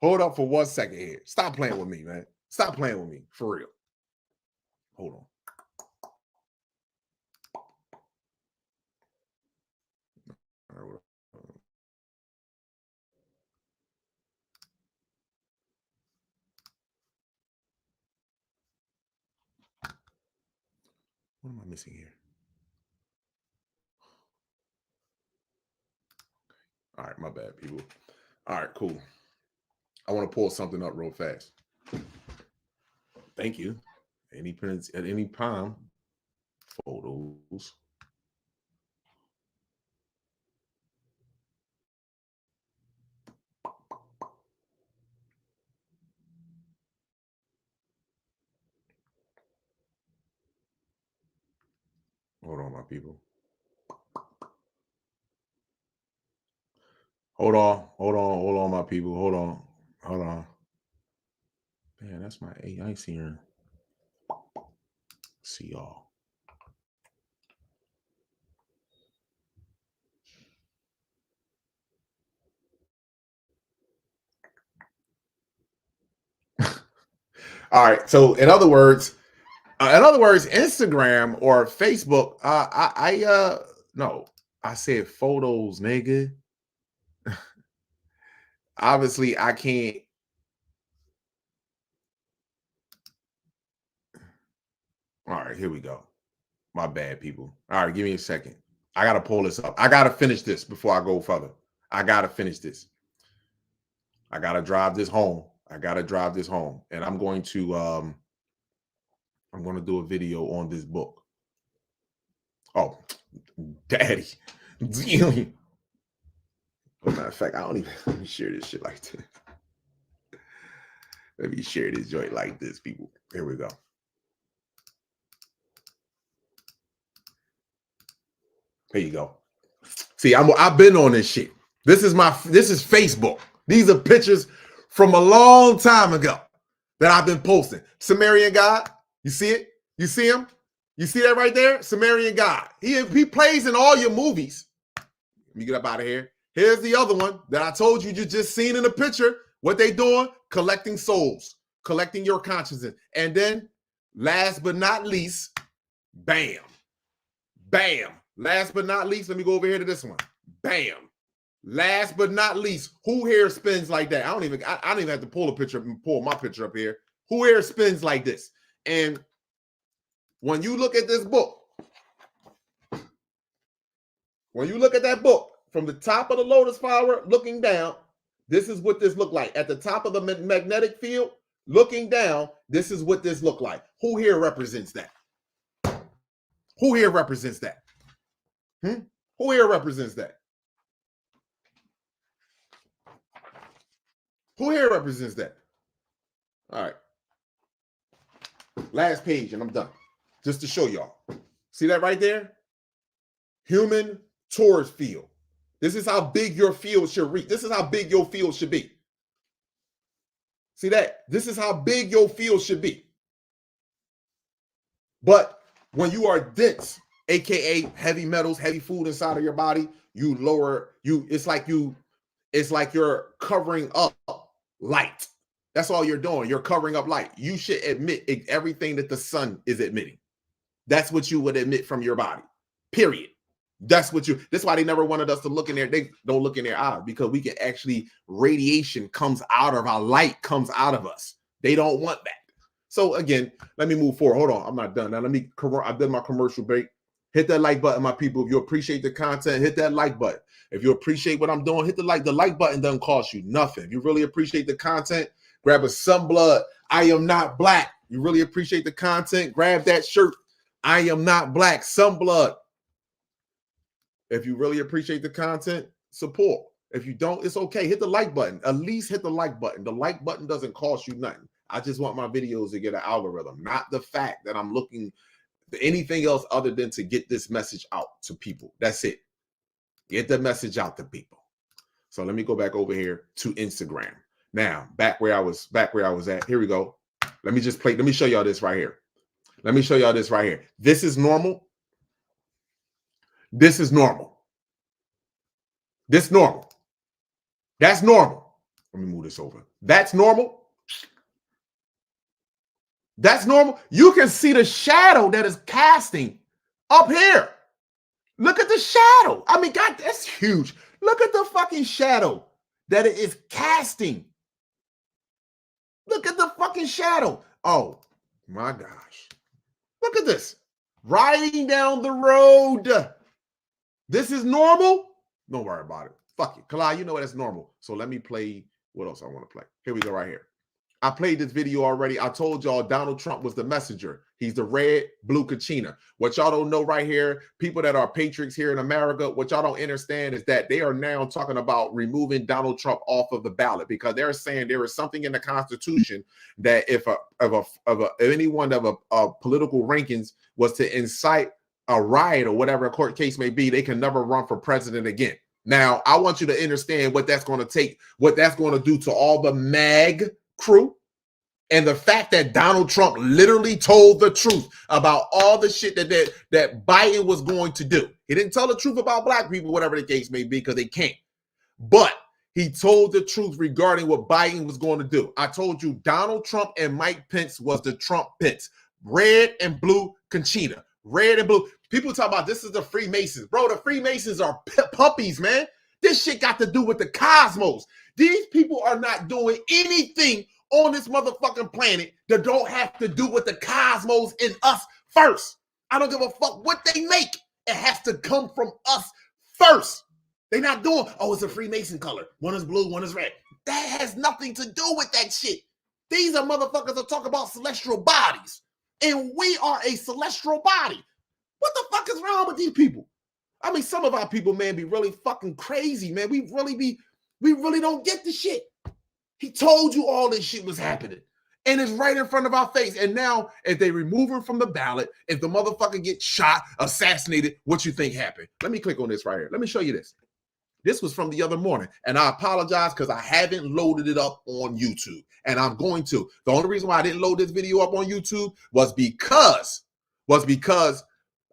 Hold up for 1 second here. Stop playing with me, man. Stop playing with me, for real. Hold on. All right, what am I missing here? All right, my bad, people. All right, cool. I want to pull something up real fast. Thank you. Any prints at any time. Photos. Hold on, my people. Hold on, my people. Hold on. Man, that's my eight. I ain't seen her. See y'all. All right. So in other words, Instagram or Facebook. No, I said photos, nigga. Obviously, I can't. All right, here we go. My bad, people. All right, give me a second. I got to pull this up. I got to finish this before I go further. I got to finish this. I got to drive this home. And I'm going to do a video on this book. Oh, daddy. Matter of fact, I don't even share this shit like this. Let me share this joint like this, people. Here we go. Here you go. See, I've been on this shit. This is Facebook. These are pictures from a long time ago that I've been posting. Sumerian God, you see it? You see him? You see that right there? Sumerian God. He plays in all your movies. Let me get up out of here. Here's the other one that I told you just seen in the picture. What they doing? Collecting souls, collecting your consciousness. And then last but not least, bam, bam. Last but not least, let me go over here to this one. Bam. Last but not least, who here spins like that? I don't even have to pull my picture up here. Who here spins like this? And when you look at this book, when you look at that book, from the top of the lotus flower looking down, this is what this look like. At the top of the magnetic field, looking down, this is what this look like. Who here represents that? Who here represents that? Who here represents that? Who here represents that? All right. Last page, and I'm done. Just to show y'all. See that right there? Human torus field. This is how big your field should reach. This is how big your field should be. See that? This is how big your field should be. But when you are dense, aka heavy metals, heavy food inside of your body, it's like you're covering up light. That's all you're doing. You're covering up light. You should emit everything that the sun is emitting. That's what you would emit from your body. Period. That's why they never wanted us to look in there. They don't look in their eyes, because we can actually, radiation comes out of our light, comes out of us. They don't want that. So again, let me move forward. Hold on, I'm not done. Now I did my commercial break. Hit that like button, my people. If you appreciate the content, hit that like button. If you appreciate what I'm doing, hit the like. The like button doesn't cost you nothing. If you really appreciate the content, grab a Sunblood. I am not black. You really appreciate the content, grab that shirt. I am not black. Sunblood. If you really appreciate the content, support. If you don't, it's okay. Hit the like button. At least hit the like button. The like button doesn't cost you nothing. I just want my videos to get an algorithm, not the fact that I'm looking for anything else other than to get this message out to people. That's it. Get the message out to people. So let me go back over here to Instagram. Now, back where I was at. Here we go. Let me show y'all this right here. Let me show y'all this right here. This is normal. This is normal. This normal. That's normal. Let me move this over. That's normal. That's normal. You can see the shadow that is casting up here. Look at the shadow. I mean, God, that's huge. Look at the fucking shadow that it is casting. Look at the fucking shadow. Oh, my gosh. Look at this. Riding down the road. This is normal? Don't worry about it. Fuck it. Kalai, you know that's normal. So let me play. What else I want to play? Here we go right here. I played this video already. I told y'all Donald Trump was the messenger. He's the red, blue Kachina. What y'all don't know right here, people that are patriots here in America, what y'all don't understand is that they are now talking about removing Donald Trump off of the ballot because they're saying there is something in the Constitution that if anyone of a political rankings was to incite a riot or whatever a court case may be, they can never run for president again. Now, I want you to understand what that's going to take, what that's going to do to all the MAG crew. And the fact that Donald Trump literally told the truth about all the shit that Biden was going to do. He didn't tell the truth about black people, whatever the case may be, because they can't. But he told the truth regarding what Biden was going to do. I told you Donald Trump and Mike Pence was the Trump Pence. Red and blue Conchita. Red and blue. People talk about this is the Freemasons. Bro, the Freemasons are puppies, man. This shit got to do with the cosmos. These people are not doing anything on this motherfucking planet that don't have to do with the cosmos and us first. I don't give a fuck what they make. It has to come from us first. They're not doing, oh, it's a Freemason color. One is blue, one is red. That has nothing to do with that shit. These are motherfuckers that talk about celestial bodies. And we are a celestial body. What the fuck is wrong with these people? I mean, some of our people, man, be really fucking crazy, man. We really don't get the shit. He told you all this shit was happening. And it's right in front of our face. And now, if they remove him from the ballot, if the motherfucker gets shot, assassinated, what you think happened? Let me click on this right here. Let me show you this. This was from the other morning. And I apologize because I haven't loaded it up on YouTube. And I'm going to. The only reason why I didn't load this video up on YouTube was because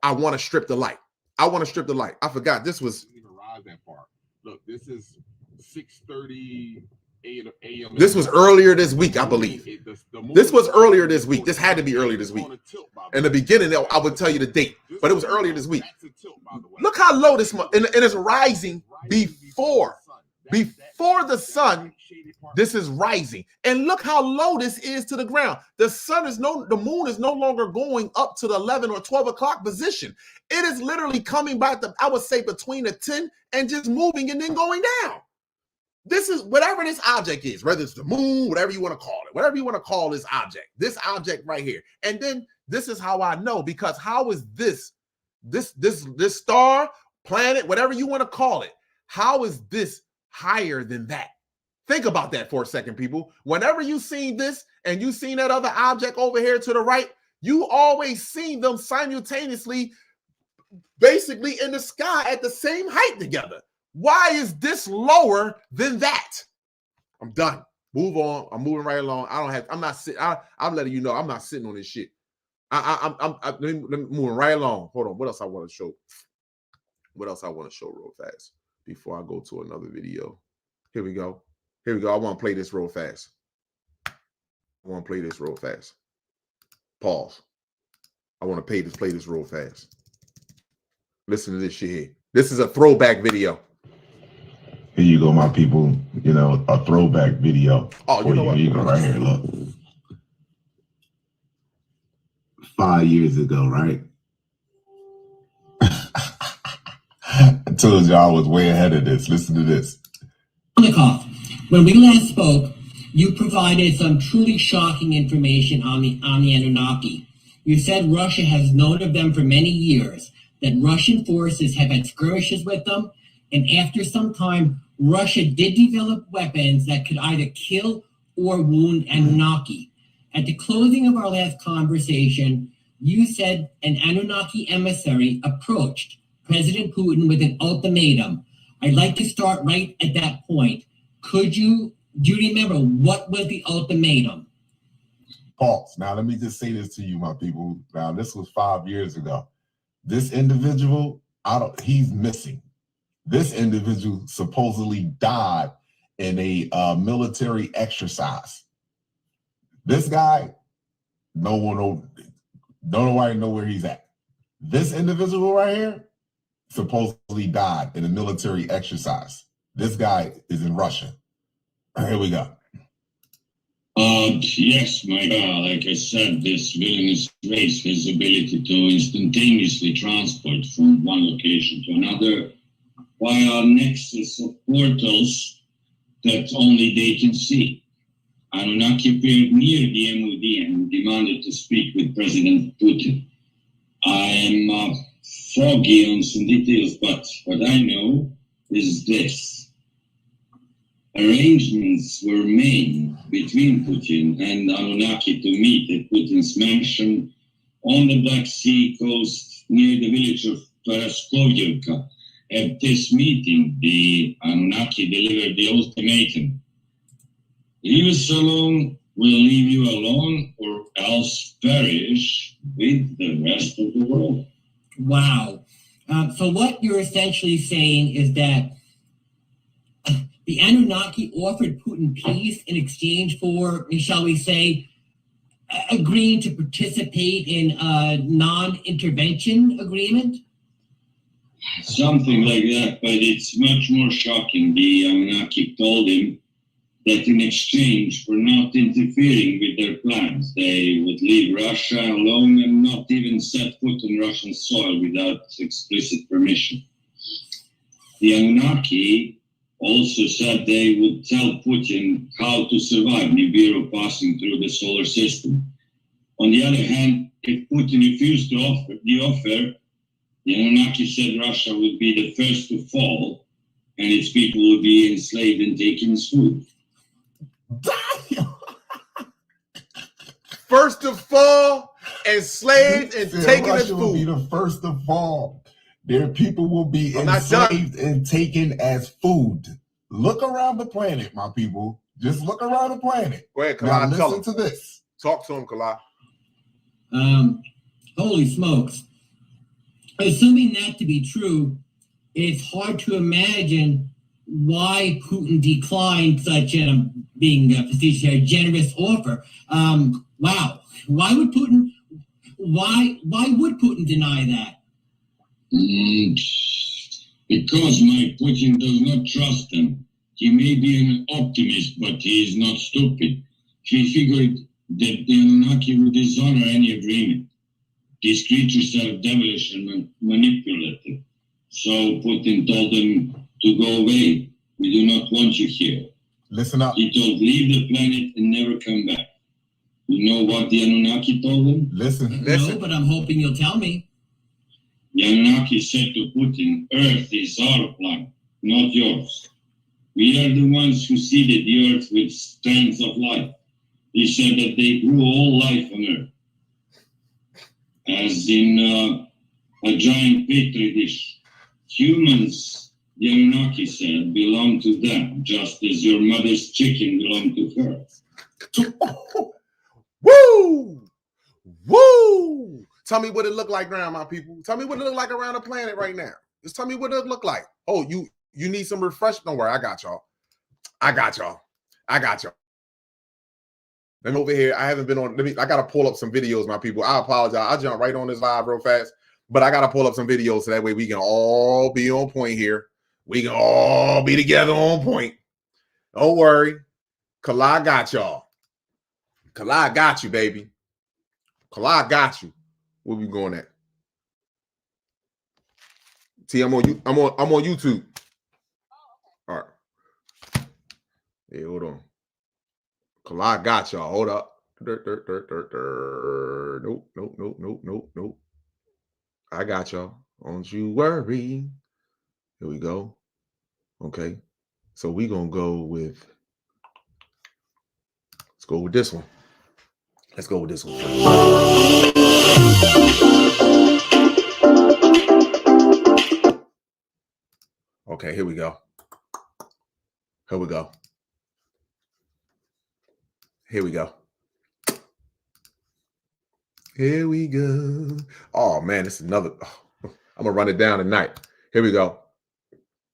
I want to strip the light. I want to strip the light. I forgot this was. That part. Look, this is 6:30 a.m. This was earlier this week, I believe. This was earlier this week. This had to be earlier this week. In the beginning, I would tell you the date, but it was earlier this week. Look how low this month, and it's rising before the sun. This is rising, and look how low this is to the ground. The moon is no longer going up to the 11 or 12 o'clock position. It is literally coming back to, I would say, between the 10 and just moving and then going down. This is whatever this object is, whether it's the moon, whatever you want to call it, whatever you want to call this object right here. And then this is how I know, because how is this star, planet, whatever you want to call it, how is this higher than that? Think about that for a second, people. Whenever you seen this and you seen that other object over here to the right, you always seen them simultaneously, basically in the sky at the same height together. Why is this lower than that? I'm done. Move on. I'm moving right along. I'm letting you know I'm not sitting on this shit. Let me moving right along. Hold on. What else I want to show? What else I want to show real fast before I go to another video? Here we go. I want to play this real fast. Pause. I want to play this real fast. Listen to this shit here. This is a throwback video. Here you go, my people. You know, a throwback video. Oh, you know what? Here you go, right here. Look. 5 years ago, right? told you I was way ahead of this. Listen to this. Kulikov, when we last spoke, you provided some truly shocking information on the Anunnaki. You said Russia has known of them for many years, that Russian forces have had skirmishes with them, and after some time, Russia did develop weapons that could either kill or wound Anunnaki. At the closing of our last conversation, you said an Anunnaki emissary approached President Putin with an ultimatum. I'd like to start right at that point. Do you remember what was the ultimatum? Pause. Now, let me just say this to you, my people. Now, this was 5 years ago. This individual, he's missing. This individual supposedly died in a military exercise. This guy, don't nobody know where he's at. This individual right here supposedly died in a military exercise. This guy is in Russia. Here we go. Yes, my God, like I said, this villainous race has the ability to instantaneously transport from one location to another via a nexus of portals that only they can see. Anunnaki appeared near the MOD and demanded to speak with President Putin. I am foggy on some details, but what I know is this. Arrangements were made between Putin and Anunnaki to meet at Putin's mansion on the Black Sea coast near the village of Paraskovivka. At this meeting, the Anunnaki delivered the ultimatum. Leave us alone, we'll leave you alone, or else perish with the rest of the world. Wow. So what you're essentially saying is that the Anunnaki offered Putin peace in exchange for, shall we say, agreeing to participate in a non-intervention agreement? Something like that, but it's much more shocking. The Anunnaki told him that in exchange for not interfering with their plans, they would leave Russia alone and not even set foot on Russian soil without explicit permission. The Anunnaki also said they would tell Putin how to survive Nibiru passing through the solar system. On the other hand, if Putin refused to offer the offer, the Anunnaki said Russia would be the first to fall and its people would be enslaved and taken as food. First to fall, enslaved, and taken as Russia will be food. the first to fall. Their people will be I'm not done. enslaved and taken as food. Look around the planet, my people. Just look around the planet. Go ahead, Now Kalai. Tell listen him. to this. Talk to him, Kalai. Holy smokes. Assuming that to be true, it's hard to imagine why Putin declined such a, being facetious, a generous offer. Wow. Why would Putin deny that? Because my Putin does not trust them. He may be an optimist, but he is not stupid. He figured that the Anunnaki would dishonor any agreement. These creatures are devilish and manipulative. So Putin told them to go away. We do not want you here. Listen up. He told, leave the planet and never come back. You know what the Anunnaki told them? Listen. No, but I'm hoping you'll tell me. The Anunnaki said to Putin, Earth is our planet, not yours. We are the ones who seeded the Earth with strands of life. He said that they grew all life on Earth. As in a giant petri dish. Humans, the Anunnaki said, belong to them, just as your mother's chicken belonged to her. Woo! Woo! Tell me what it look like around, my people. Tell me what it look like around the planet right now. Just tell me what it look like. Oh, you need some refresh? Don't worry, I got y'all. Let me over here. I haven't been on. I gotta pull up some videos, my people. I apologize. I jumped right on this live real fast, but I gotta pull up some videos so that way we can all be on point here. We can all be together on point. Don't worry. Kalai got y'all. Kalai got you, baby. Kalai got you. Where we going at? T, I'm on YouTube. All right. Hey, hold on. I got y'all. Hold up. Nope. I got y'all. Don't you worry. Here we go. Okay. So we gonna go with. Let's go with this one. Let's go with this one. Okay, here we go. Here we go. Here we go. Here we go. Oh man, it's another. Oh, I'm gonna run it down tonight. Here we go.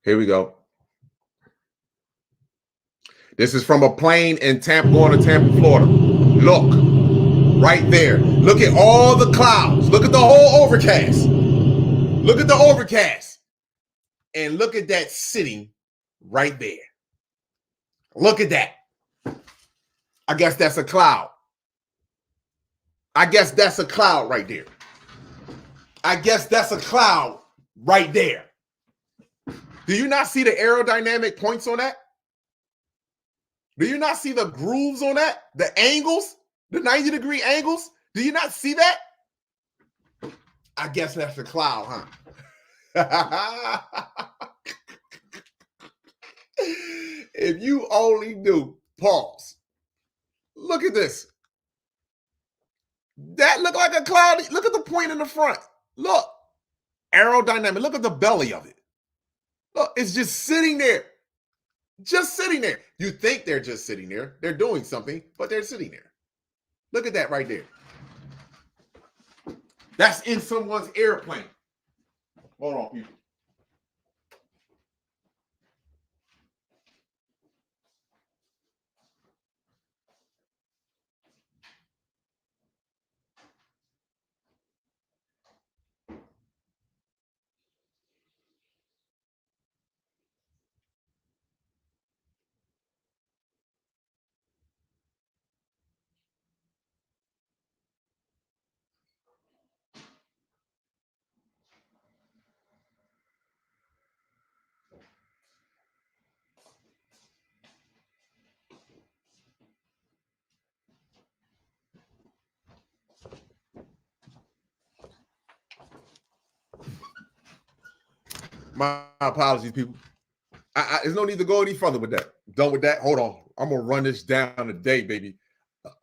Here we go. This is from a plane in Tampa, going to Tampa, Florida. Look, right there. Look at all the clouds. Look at the whole overcast. Look at the overcast. And look at that sitting right there. Look at that. I guess that's a cloud. I guess that's a cloud right there. I guess that's a cloud right there. Do you not see the aerodynamic points on that? Do you not see the grooves on that? The angles? The 90-degree angles? Do you not see that? I guess that's a cloud, huh? If you only knew, pause. Look at this. That look like a cloud. Look at the point in the front. Look. Aerodynamic. Look at the belly of it. Look, it's just sitting there. Just sitting there. You think they're just sitting there. They're doing something, but they're sitting there. Look at that right there. That's in someone's airplane. Hold on, people. My apologies, people. There's no need to go any further with that. Done with that. Hold on. I'm going to run this down today, baby.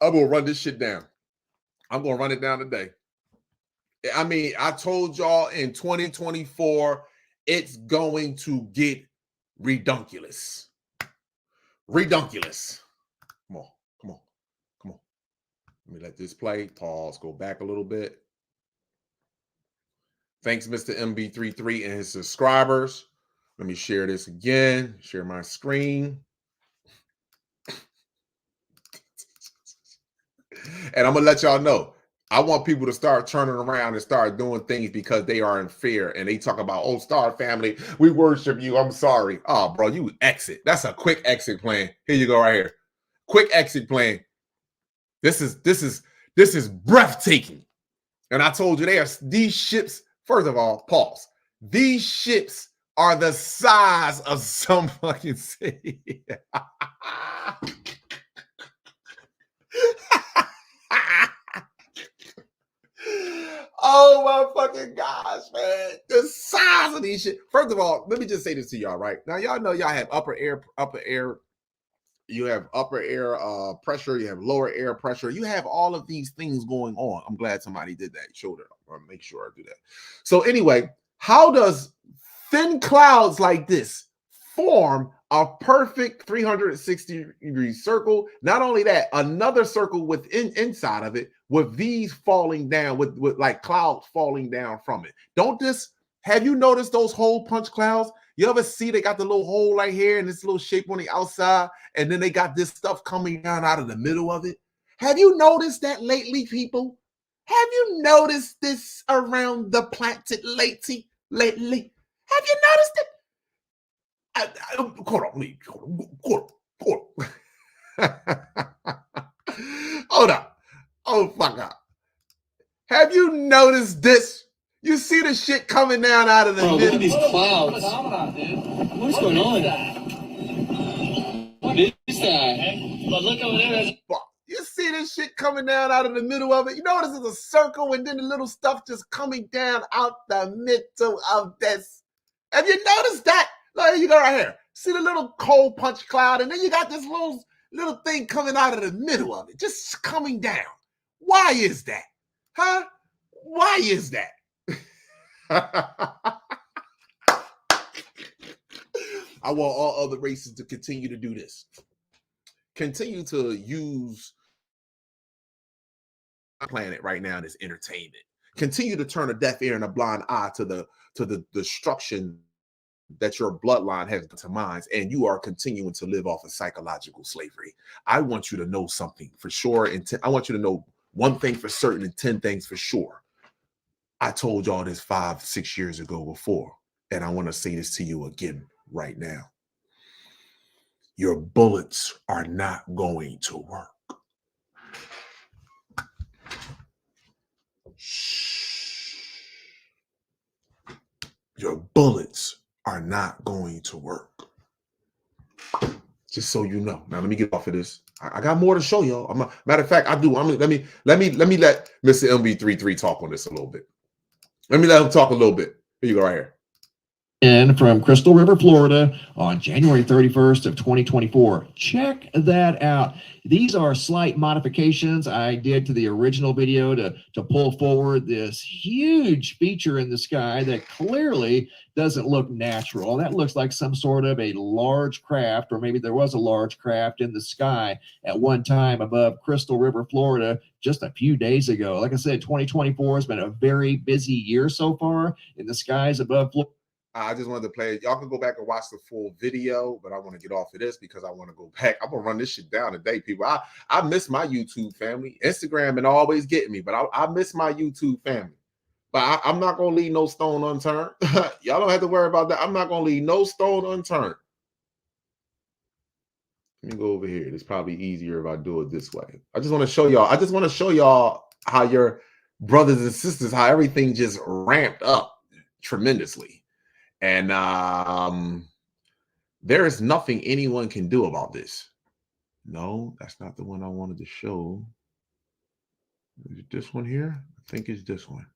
I'm going to run this shit down. I'm going to run it down today. I mean, I told y'all in 2024, it's going to get redunculous. Redunculous. Come on. Come on. Come on. Let me let this play. Pause. Go back a little bit. Thanks, Mr. MB33 and his subscribers. Let me share this again. Share my screen. And I'm going to let y'all know. I want people to start turning around and start doing things because they are in fear. And they talk about, oh, Star Family, we worship you. I'm sorry. Oh, bro, you exit. That's a quick exit plan. Here you go right here. Quick exit plan. This is breathtaking. And I told you these ships, first of all, pause. These ships are the size of some fucking city. Oh my fucking gosh, man. The size of these shit. First of all, let me just say this to y'all, right? Now, y'all know y'all have upper air, you have upper air pressure, you have lower air pressure. You have all of these things going on. I'm glad somebody did that. Showed it. I'll make sure I do that. So anyway, how does thin clouds like this form a perfect 360-degree circle? Not only that, another circle inside of it with these falling down, with like clouds falling down from it. Have you noticed those hole punch clouds? You ever see they got the little hole right here and this little shape on the outside, and then they got this stuff coming down out of the middle of it? Have you noticed that lately, people? Have you noticed this around the planet lately? Have you noticed it? Hold on. Oh, fuck up. Have you noticed this? You see the shit coming down out of the Bro, look at middle. these clouds. What's going on? What is that? But look over there. You see this shit coming down out of the middle of it. You notice it's a circle and then the little stuff just coming down out the middle of this. Have you noticed that? Look, here you go right here. See the little cold punch cloud, and then you got this little thing coming out of the middle of it, just coming down. Why is that? Huh? Why is that? I want all other races to continue to do this. Continue to use our planet right now as entertainment. Continue to turn a deaf ear and a blind eye to the destruction that your bloodline has to minds, and you are continuing to live off of psychological slavery. I want you to know something for sure, and I want you to know one thing for certain and 10 things for sure. I told y'all this 5-6 years ago before, and I want to say this to you again right now. Your bullets are not going to work. Your bullets are not going to work. Just so you know. Now let me get off of this. I got more to show y'all. Matter of fact, I do. Let me let Mr. MB33 talk on this a little bit. Let me let him talk a little bit. Here you go right here. And from Crystal River, Florida on January 31st of 2024. Check that out. These are slight modifications I did to the original video to pull forward this huge feature in the sky that clearly doesn't look natural. That looks like some sort of a large craft, or maybe there was a large craft in the sky at one time above Crystal River, Florida, just a few days ago. Like I said, 2024 has been a very busy year so far in the skies above Florida. I just wanted to play it. Y'all can go back and watch the full video, but I want to get off of this because I want to go back. I'm going to run this shit down today, people. I miss my YouTube family. Instagram been always getting me, but I miss my YouTube family. But I'm not going to leave no stone unturned. Y'all don't have to worry about that. I'm not going to leave no stone unturned. Let me go over here. It's probably easier if I do it this way. I just want to show y'all how your brothers and sisters, how everything just ramped up tremendously. And there is nothing anyone can do about this. No, that's not the one I wanted to show. Is it this one here? I think it's this one.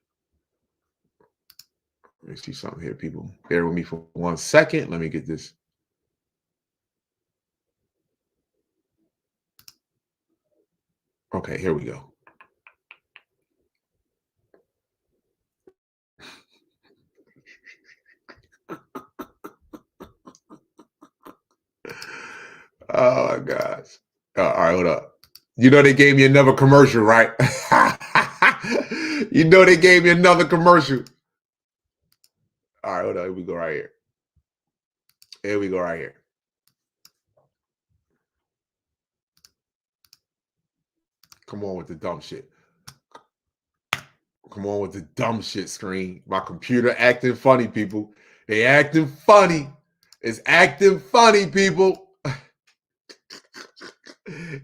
Let me see something here, people. Bear with me for 1 second. Let me get this. Okay, here we go. Oh my gosh. All right, hold up. You know they gave me another commercial, right? You know they gave me another commercial. All right, hold up. Here we go right here. Here we go right here. Come on with the dumb shit. Come on with the dumb shit screen. My computer acting funny, people. They acting funny. It's acting funny, people.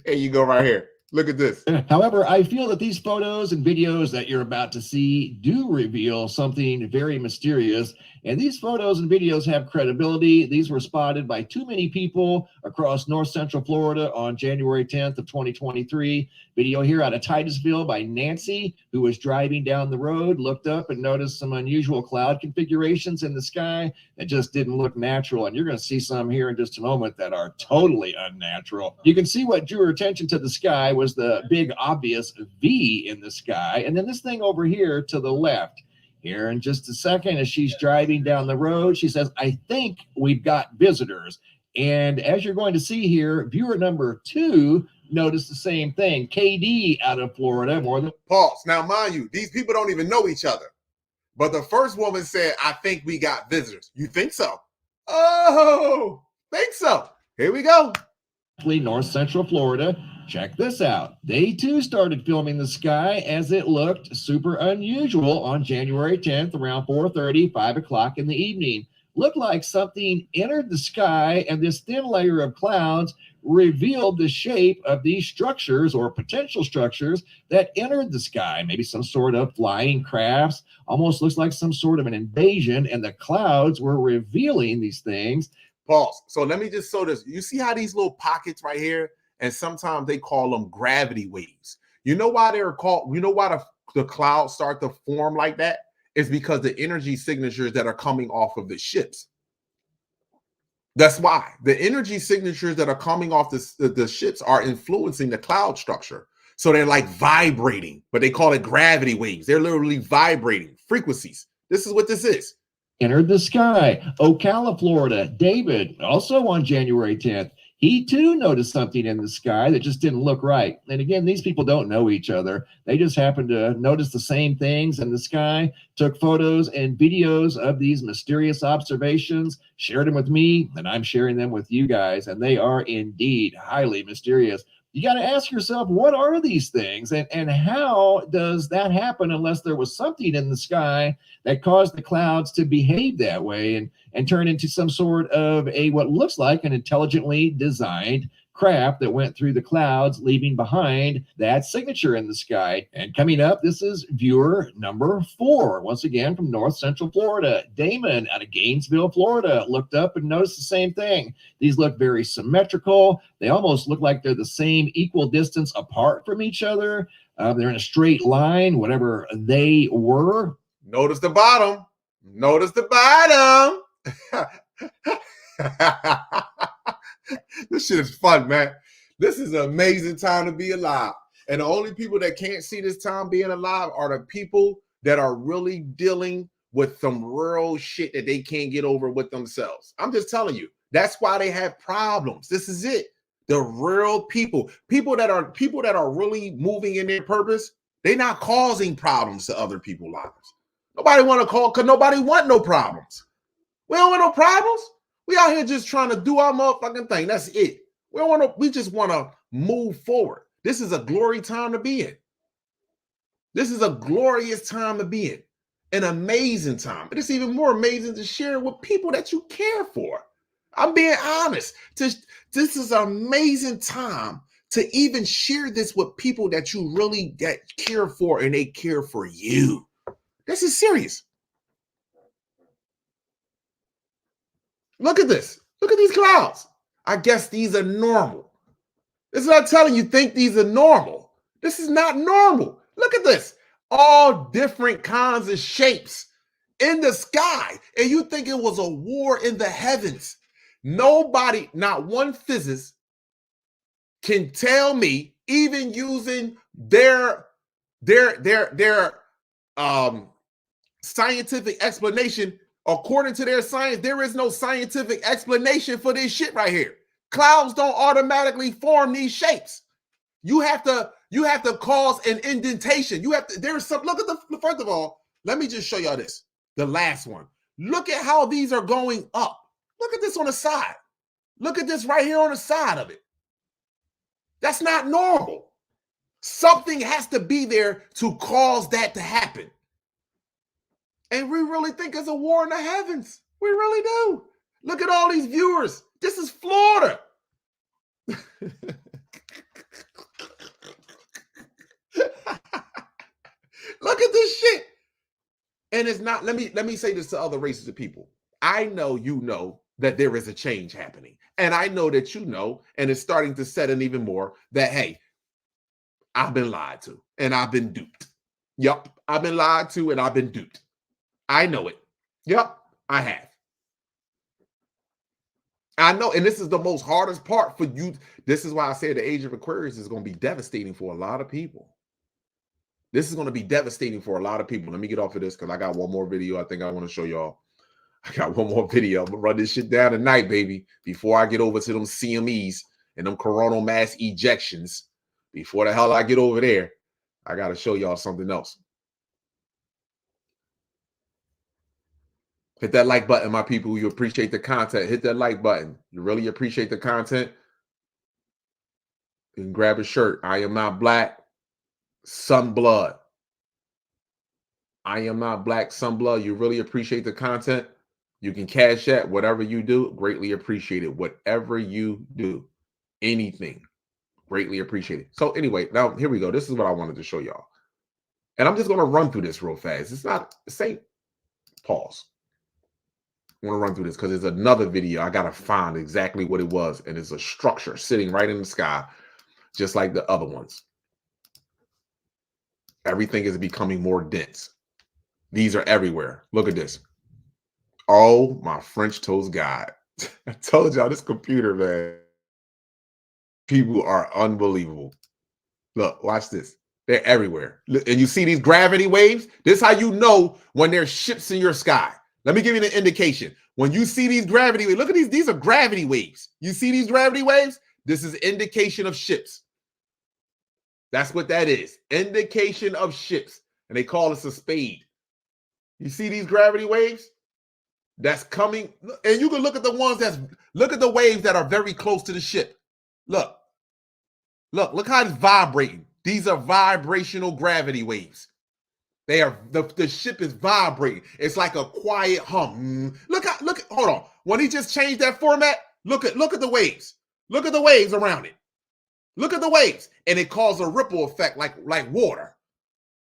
Here you go right here. Look at this. However, I feel that these photos and videos that you're about to see do reveal something very mysterious. And these photos and videos have credibility. These were spotted by too many people across North Central Florida on January 10th of 2023. Video here out of Titusville by Nancy, who was driving down the road, looked up and noticed some unusual cloud configurations in the sky that just didn't look natural. And you're going to see some here in just a moment that are totally unnatural. You can see what drew her attention to the sky was the big obvious V in the sky. And then this thing over here to the left. Here in just a second, as she's driving down the road, she says, I think we've got visitors. And as you're going to see here, viewer number 2 noticed the same thing. KD out of Florida, more than pause. Now, mind you, these people don't even know each other. But the first woman said, I think we got visitors. You think so? Oh, think so. Here we go. North Central Florida. Check this out. They too started filming the sky as it looked super unusual on January 10th around 4:30, 5 o'clock in the evening. looked like something entered the sky, and this thin layer of clouds revealed the shape of these structures or potential structures that entered the sky. Maybe some sort of flying crafts, almost looks like some sort of an invasion, and the clouds were revealing these things. Pause. So let me just show this. You see how these little pockets right here, and sometimes they call them gravity waves. You know why they're called, you know why the clouds start to form like that? It's because the energy signatures that are coming off of the ships. That's why the energy signatures that are coming off the ships are influencing the cloud structure. So they're like vibrating, but they call it gravity waves. They're literally vibrating frequencies. This is what this is. Entered the sky. Ocala, Florida. David, also on January 10th, he too noticed something in the sky that just didn't look right. And again, these people don't know each other. They just happened to notice the same things in the sky, took photos and videos of these mysterious observations, shared them with me, and I'm sharing them with you guys. And they are indeed highly mysterious. You got to ask yourself, what are these things? And how does that happen unless there was something in the sky that caused the clouds to behave that way and turn into some sort of what looks like an intelligently designed craft that went through the clouds, leaving behind that signature in the sky. And coming up, this is viewer number 4, once again from North Central Florida. Damon out of Gainesville, Florida, looked up and noticed the same thing. These look very symmetrical. They almost look like they're the same equal distance apart from each other. They're in a straight line, whatever they were. Notice the bottom. Notice the bottom. This shit is fun, man. This is an amazing time to be alive. And the only people that can't see this time being alive are the people that are really dealing with some real shit that they can't get over with themselves. I'm just telling you, that's why they have problems. This is it. The real people that are really moving in their purpose, they're not causing problems to other people's lives. Nobody want to call, because nobody want no problems. We don't want no problems. We out here just trying to do our motherfucking thing. That's it. We just want to move forward. This is a glory time to be in. This is a glorious time to be in. An amazing time. But it's even more amazing to share with people that you care for. I'm being honest. This is an amazing time to even share this with people that you really care for, and they care for you. This is serious. Look at this. Look at these clouds. I guess these are normal. This is what I'm telling you. Think these are normal. This is not normal. Look at this. All different kinds of shapes in the sky. And you think it was a war in the heavens. Nobody, not one physicist, can tell me, even using their scientific explanation. According to their science, there is no scientific explanation for this shit right here. Clouds don't automatically form these shapes. You have to cause an indentation. There's some, look at first of all, let me just show y'all this. The last one. Look at how these are going up. Look at this on the side. Look at this right here on the side of it. That's not normal. Something has to be there to cause that to happen. And we really think it's a war in the heavens. We really do. Look at all these viewers. This is Florida. Look at this shit. And it's not, let me say this to other races of people. I know you know that there is a change happening. And I know that you know, and it's starting to set in even more, that, hey, I've been lied to and I've been duped. Yup, I've been lied to and I've been duped. I know it. Yep, I have. I know, and this is the most hardest part for you. This is why I say the age of Aquarius is going to be devastating for a lot of people. This is going to be devastating for a lot of people. Let me get off of this because I got one more video I think I want to show y'all. I got one more video. I'm going to run this shit down tonight, baby, before I get over to them CMEs and them coronal mass ejections. Before the hell I get over there, I got to show y'all something else. Hit that like button, my people. You appreciate the content. Hit that like button. You really appreciate the content. You can grab a shirt. I am not black. Sunblood. I am not black. Sunblood. You really appreciate the content. You can cash at whatever you do. Greatly appreciate it. Whatever you do, anything, greatly appreciate it. So anyway, now here we go. This is what I wanted to show y'all. And I'm just going to run through this real fast. It's not the same. Pause. I want to run through this because there's another video. I got to find exactly what it was. And it's a structure sitting right in the sky, just like the other ones. Everything is becoming more dense. These are everywhere. Look at this. Oh, my French toast God. I told y'all this computer, man. People are unbelievable. Look, watch this. They're everywhere. And you see these gravity waves? This is how you know when there's ships in your sky. Let me give you an indication. When you see these gravity waves, look at these. These are gravity waves. You see these gravity waves? This is indication of ships. That's what that is. Indication of ships. And they call this a spade. You see these gravity waves? That's coming. And you can look at the ones look at the waves that are very close to the ship. Look how it's vibrating. These are vibrational gravity waves. They are, the ship is vibrating. It's like a quiet hum. Hold on. When he just changed that format, look at the waves. Look at the waves around it. Look at the waves. And it caused a ripple effect like water.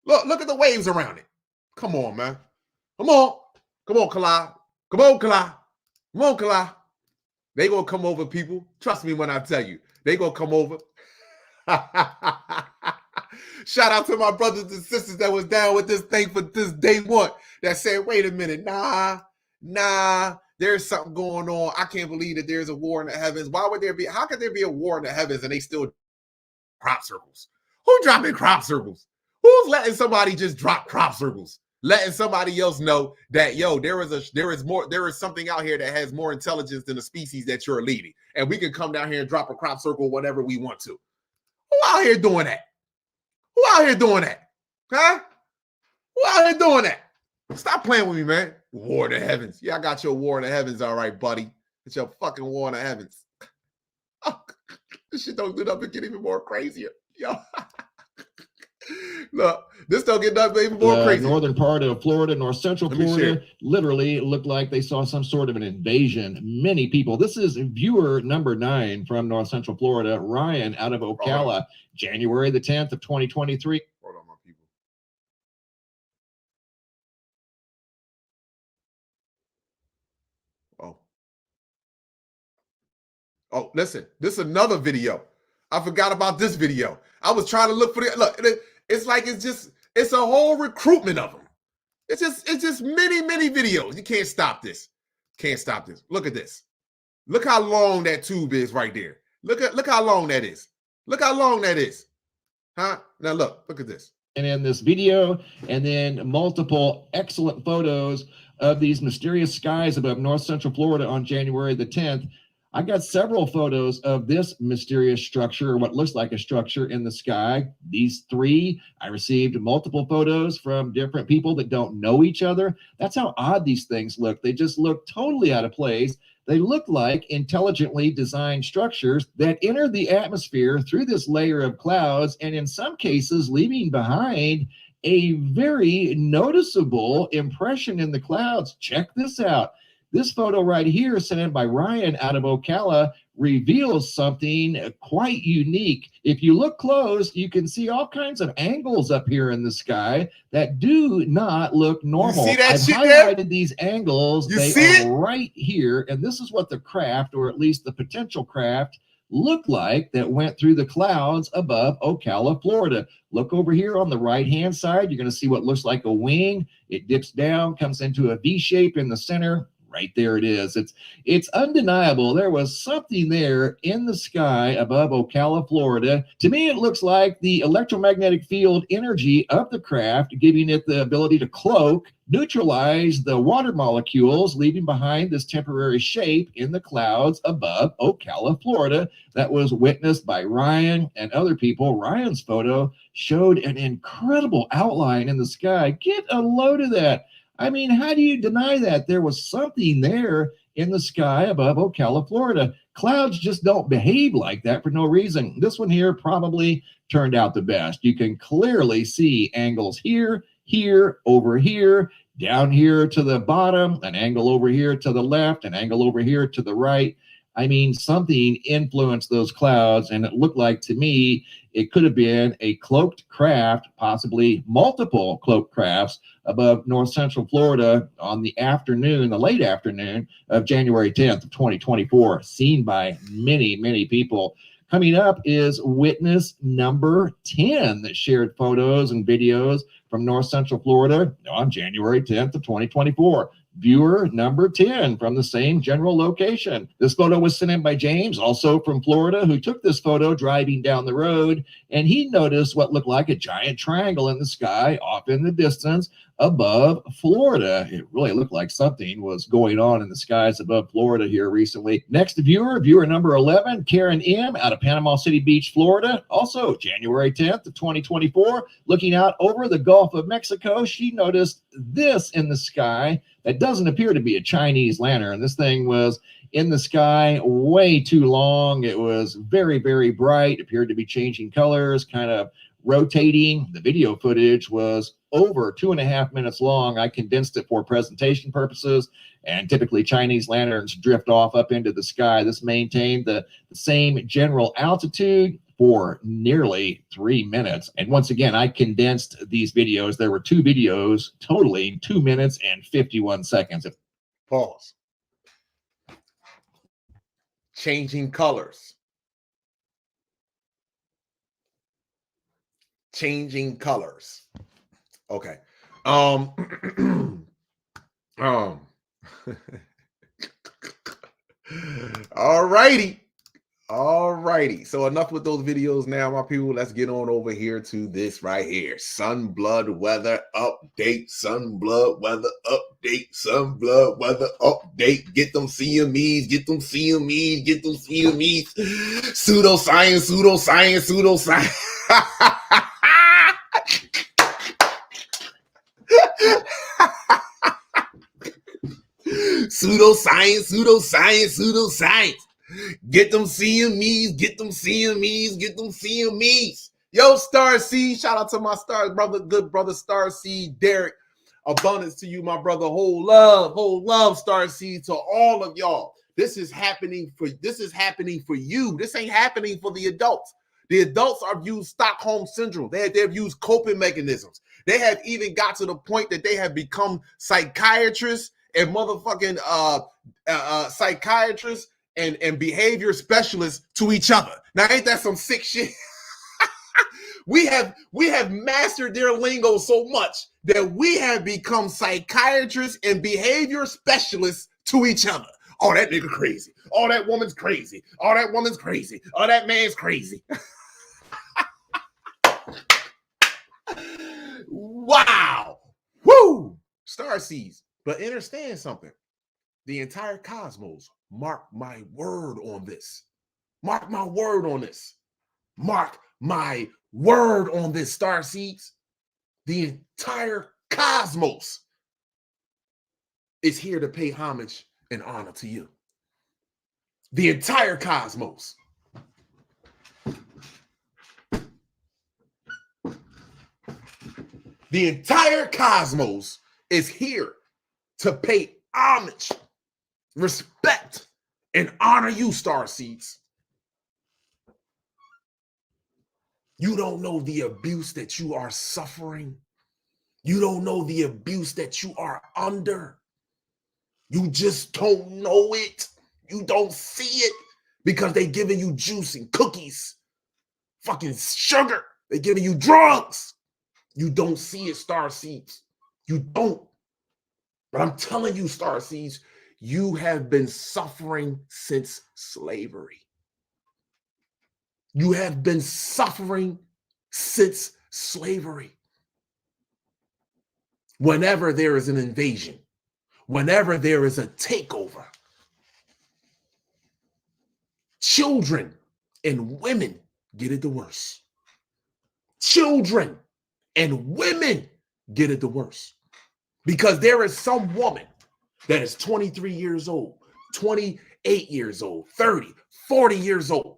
Look at the waves around it. Come on, man. Come on, Kala. Come on, Kala. Come on, Kala. They gonna come over, people. Trust me when I tell you. They gonna come over. Shout out to my brothers and sisters that was down with this thing for this day one. That said, wait a minute, nah, there's something going on. I can't believe that there's a war in the heavens. Why would there be? How could there be a war in the heavens and they still crop circles? Who dropping crop circles? Who's letting somebody just drop crop circles? Letting somebody else know that, yo, there is something out here that has more intelligence than the species that you're leading. And we can come down here and drop a crop circle whenever we want to. Who out here doing that? Who out here doing that? Huh? Who out here doing that? Stop playing with me, man. War in the heavens. Yeah, I got your war in the heavens, all right, buddy. It's your fucking war in the heavens. Oh, this shit don't do nothing, get even more crazier. Yo. Look, this don't get nothing even more crazy. Northern part of Florida, north central Florida, literally looked like they saw some sort of an invasion. Many people. This is viewer number 9 from north central Florida, Ryan out of Ocala, January the 10th of 2023. Hold on, my people. Oh, listen, this is another video. I forgot about this video. I was trying to look for it. Look, it's like it's a whole recruitment of them. It's just many videos. You can't stop this. Can't stop this. Look at this. Look how long that tube is right there. Look how long that is. Look how long that is. Huh? Now look at this. And in this video, and then multiple excellent photos of these mysterious skies above north central Florida on January the 10th. I got several photos of this mysterious structure, or what looks like a structure in the sky. These 3, I received multiple photos from different people that don't know each other. That's how odd these things look. They just look totally out of place. They look like intelligently designed structures that enter the atmosphere through this layer of clouds, and in some cases leaving behind a very noticeable impression in the clouds. Check this out. This photo right here, sent in by Ryan out of Ocala, reveals something quite unique. If you look close, you can see all kinds of angles up here in the sky that do not look normal. You see that I've shit highlighted there? these angles. You they see are right here, and this is what the craft, or at least the potential craft, looked like that went through the clouds above Ocala, Florida. Look over here on the right-hand side. You're going to see what looks like a wing. It dips down, comes into a V shape in the center. Right there it is. It's undeniable. There was something there in the sky above Ocala, Florida. To me, it looks like the electromagnetic field energy of the craft, giving it the ability to cloak, neutralize the water molecules, leaving behind this temporary shape in the clouds above Ocala, Florida. That was witnessed by Ryan and other people. Ryan's photo showed an incredible outline in the sky. Get a load of that. I mean, how do you deny that? There was something there in the sky above Ocala, Florida. Clouds just don't behave like that for no reason. This one here probably turned out the best. You can clearly see angles here, over here. down here to the bottom, an angle over here to the left, an angle over here to the right. I mean, something influenced those clouds, and it looked like to me it could have been a cloaked craft, possibly multiple cloaked crafts above north central Florida on the afternoon, the late afternoon of January 10th of 2024, seen by many, many people. Coming up is witness number 10 that shared photos and videos from north central Florida on January 10th of 2024. Viewer number 10 from the same general location. This photo was sent in by James, also from Florida, who took this photo driving down the road, and he noticed what looked like a giant triangle in the sky off in the distance above Florida. It really looked like something was going on in the skies above Florida here recently. Next viewer number 11, Karen M. out of Panama City Beach, Florida. Also January 10th of 2024, looking out over the Gulf of Mexico, she noticed this in the sky that doesn't appear to be a Chinese lantern. This thing was in the sky way too long. It was very, very bright, appeared to be changing colors, kind of rotating. The video footage was over 2.5 minutes long. I condensed it for presentation purposes, and typically Chinese lanterns drift off up into the sky. This maintained the same general altitude for nearly 3 minutes. And once again, I condensed these videos. There were 2 videos totaling 2 minutes and 51 seconds. Pause. Changing colors. Changing colors. Okay. All righty. So enough with those videos now, my people. Let's get on over here to this right here. Sunblood weather update. Sunblood weather update. Sunblood weather update. Get them CMEs. Get them CMEs. Get them CMEs. Pseudoscience. Pseudoscience. Pseudoscience. Pseudoscience. Pseudoscience. Pseudoscience. Get them CMEs, get them CMEs, get them CMEs. Yo, Star C, shout out to my Star brother, good brother Star C, Derek. Abundance to you, my brother. Whole love, Star C, to all of y'all. This is happening for you. This ain't happening for the adults. The adults have used Stockholm Syndrome. They've used coping mechanisms. They have even got to the point that they have become psychiatrists and motherfucking psychiatrists and behavior specialists to each other. Now, ain't that some sick shit? We have mastered their lingo so much that we have become psychiatrists and behavior specialists to each other. Oh, that nigga crazy. Oh, that woman's crazy. Oh, that woman's crazy. Oh, that man's crazy. Wow. Woo. Star sees. But understand something. The entire cosmos, mark my word on this. Mark my word on this. Mark my word on this, Star Seeds. The entire cosmos is here to pay homage and honor to you. The entire cosmos. The entire cosmos is here to pay homage, respect, and honor you, Star Seeds. You don't know the abuse that you are suffering. You don't know the abuse that you are under. You just don't know it. You don't see it because they're giving you juice and cookies, fucking sugar. They're giving you drugs. You don't see it, Star Seeds. You don't. But I'm telling you, Star Seeds, you have been suffering since slavery. You have been suffering since slavery. Whenever there is an invasion, whenever there is a takeover, children and women get it the worst. Children and women get it the worst. Because there is some woman that is 23 years old, 28 years old, 30, 40 years old,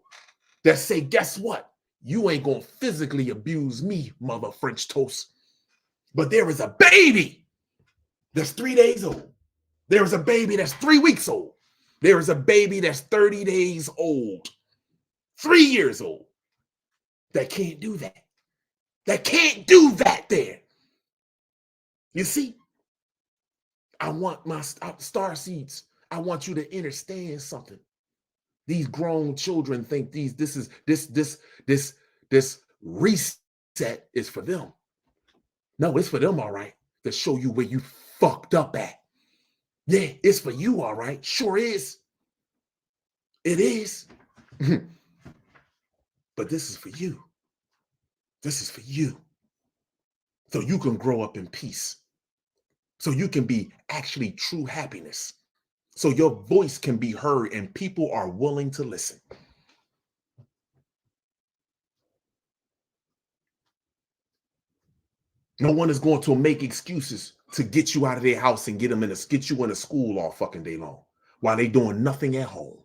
that say, guess what? You ain't gonna physically abuse me, mother French toast. But there is a baby that's 3 days old. There is a baby that's 3 weeks old. There is a baby that's 30 days old, 3 years old, that can't do that. That can't do that there. You see, I want my star seeds. I want you to understand something. These grown children think this reset is for them. No, it's for them, all right, to show you where you fucked up at. Yeah, it's for you, all right. Sure is. It is. But this is for you. This is for you. So you can grow up in peace. So you can be actually true happiness. So your voice can be heard and people are willing to listen. No one is going to make excuses to get you out of their house and get you in a school all fucking day long while they doing nothing at home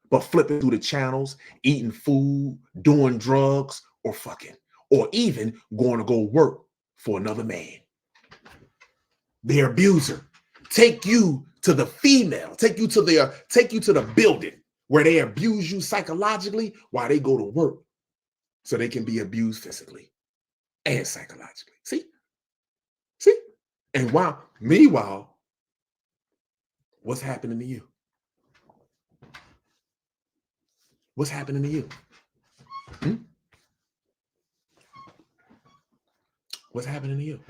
but flipping through the channels, eating food, doing drugs, or fucking, or even going to go work for another man. Their abuser take you to the female, take you to the building where they abuse you psychologically while they go to work so they can be abused physically and psychologically. See? And meanwhile, what's happening to you? What's happening to you? What's happening to you?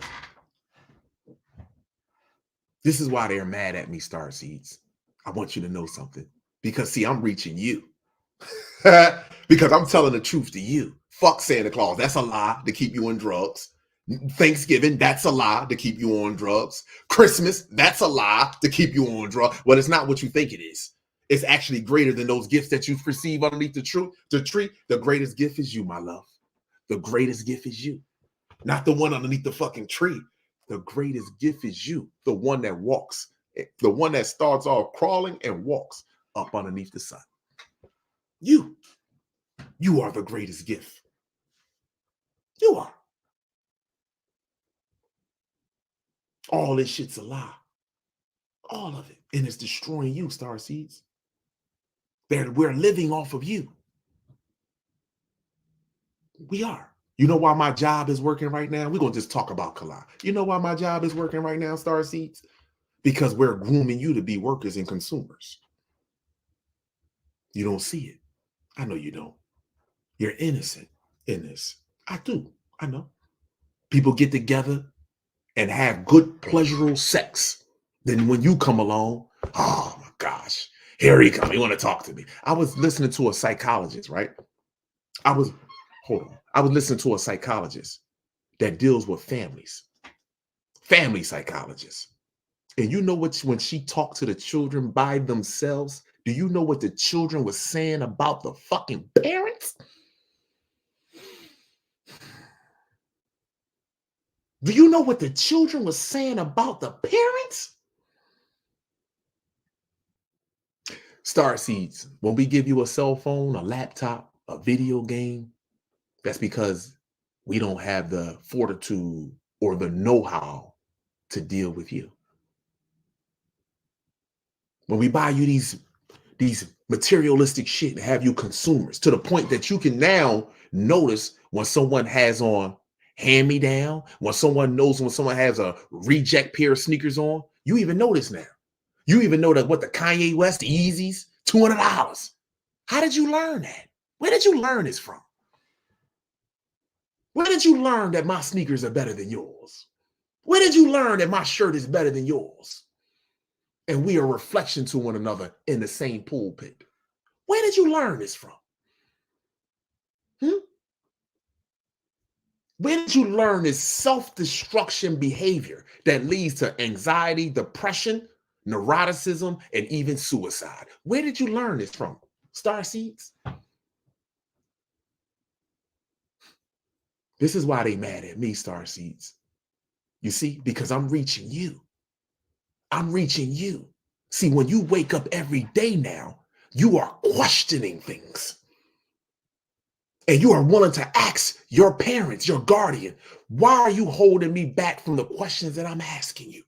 This is why they're mad at me, Star Seeds. I want you to know something. Because, see, I'm reaching you. Because I'm telling the truth to you. Fuck Santa Claus. That's a lie to keep you on drugs. Thanksgiving, that's a lie to keep you on drugs. Christmas, that's a lie to keep you on drugs. Well, it's not what you think it is. It's actually greater than those gifts that you receive underneath the tree. The greatest gift is you, my love. The greatest gift is you. Not the one underneath the fucking tree. The greatest gift is you. The one that walks. The one that starts off crawling and walks up underneath the sun. You. You are the greatest gift. You are. All this shit's a lie. All of it. And it's destroying you, Star Seeds. We're living off of you. We are. You know why my job is working right now? We're going to just talk about Kalai. You know why my job is working right now, Star Seeds? Because we're grooming you to be workers and consumers. You don't see it. I know you don't. You're innocent in this. I do. I know. People get together and have good, pleasurable sex. Then when you come along, oh my gosh, here he comes. He want to talk to me. I was listening to a psychologist, right? I was listening to a psychologist that deals with families, family psychologist. And you know what, when she talked to the children by themselves, do you know what the children were saying about the fucking parents? Do you know what the children were saying about the parents? Star Seeds, when we give you a cell phone, a laptop, a video game, that's because we don't have the fortitude or the know-how to deal with you. When we buy you these materialistic shit and have you consumers to the point that you can now notice when someone has on hand-me-down, when someone has a reject pair of sneakers on, you even know this now. You even know that what the Kanye West Yeezys, $200. How did you learn that? Where did you learn this from? Where did you learn that my sneakers are better than yours? Where did you learn that my shirt is better than yours? And we are a reflection to one another in the same pulpit. Where did you learn this from? Where did you learn this self-destruction behavior that leads to anxiety, depression, neuroticism, and even suicide? Where did you learn this from? Star Seeds? This is why they mad at me, Star Seeds. You see, because I'm reaching you. I'm reaching you. See, when you wake up every day now, you are questioning things. And you are willing to ask your parents, your guardian, why are you holding me back from the questions that I'm asking you?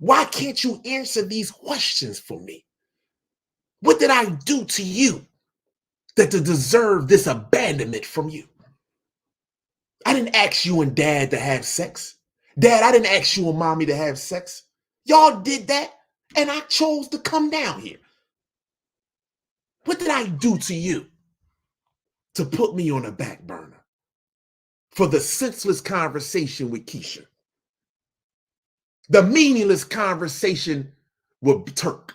Why can't you answer these questions for me? What did I do to you that to deserve this abandonment from you? I didn't ask you and dad to have sex. Dad, I didn't ask you and mommy to have sex. Y'all did that, and I chose to come down here. What did I do to you to put me on the back burner for the senseless conversation with Keisha? The meaningless conversation with Turk.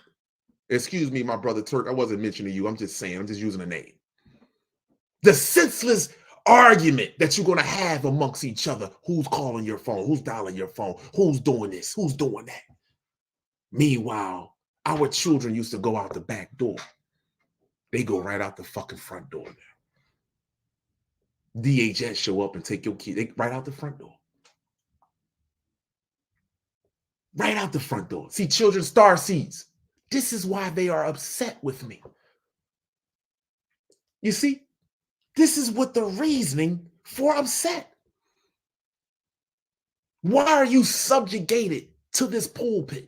Excuse me, my brother Turk. I wasn't mentioning you. I'm just saying. I'm just using a name. The senseless argument that you're going to have amongst each other. Who's calling your phone? Who's dialing your phone? Who's doing this? Who's doing that? Meanwhile, our children used to go out the back door. They go right out the fucking front door now. DHS show up and take your key. They right out the front door. Right out the front door. See, children star seeds. This is why they are upset with me. You see, this is what the reasoning for upset. Why are you subjugated to this pulpit?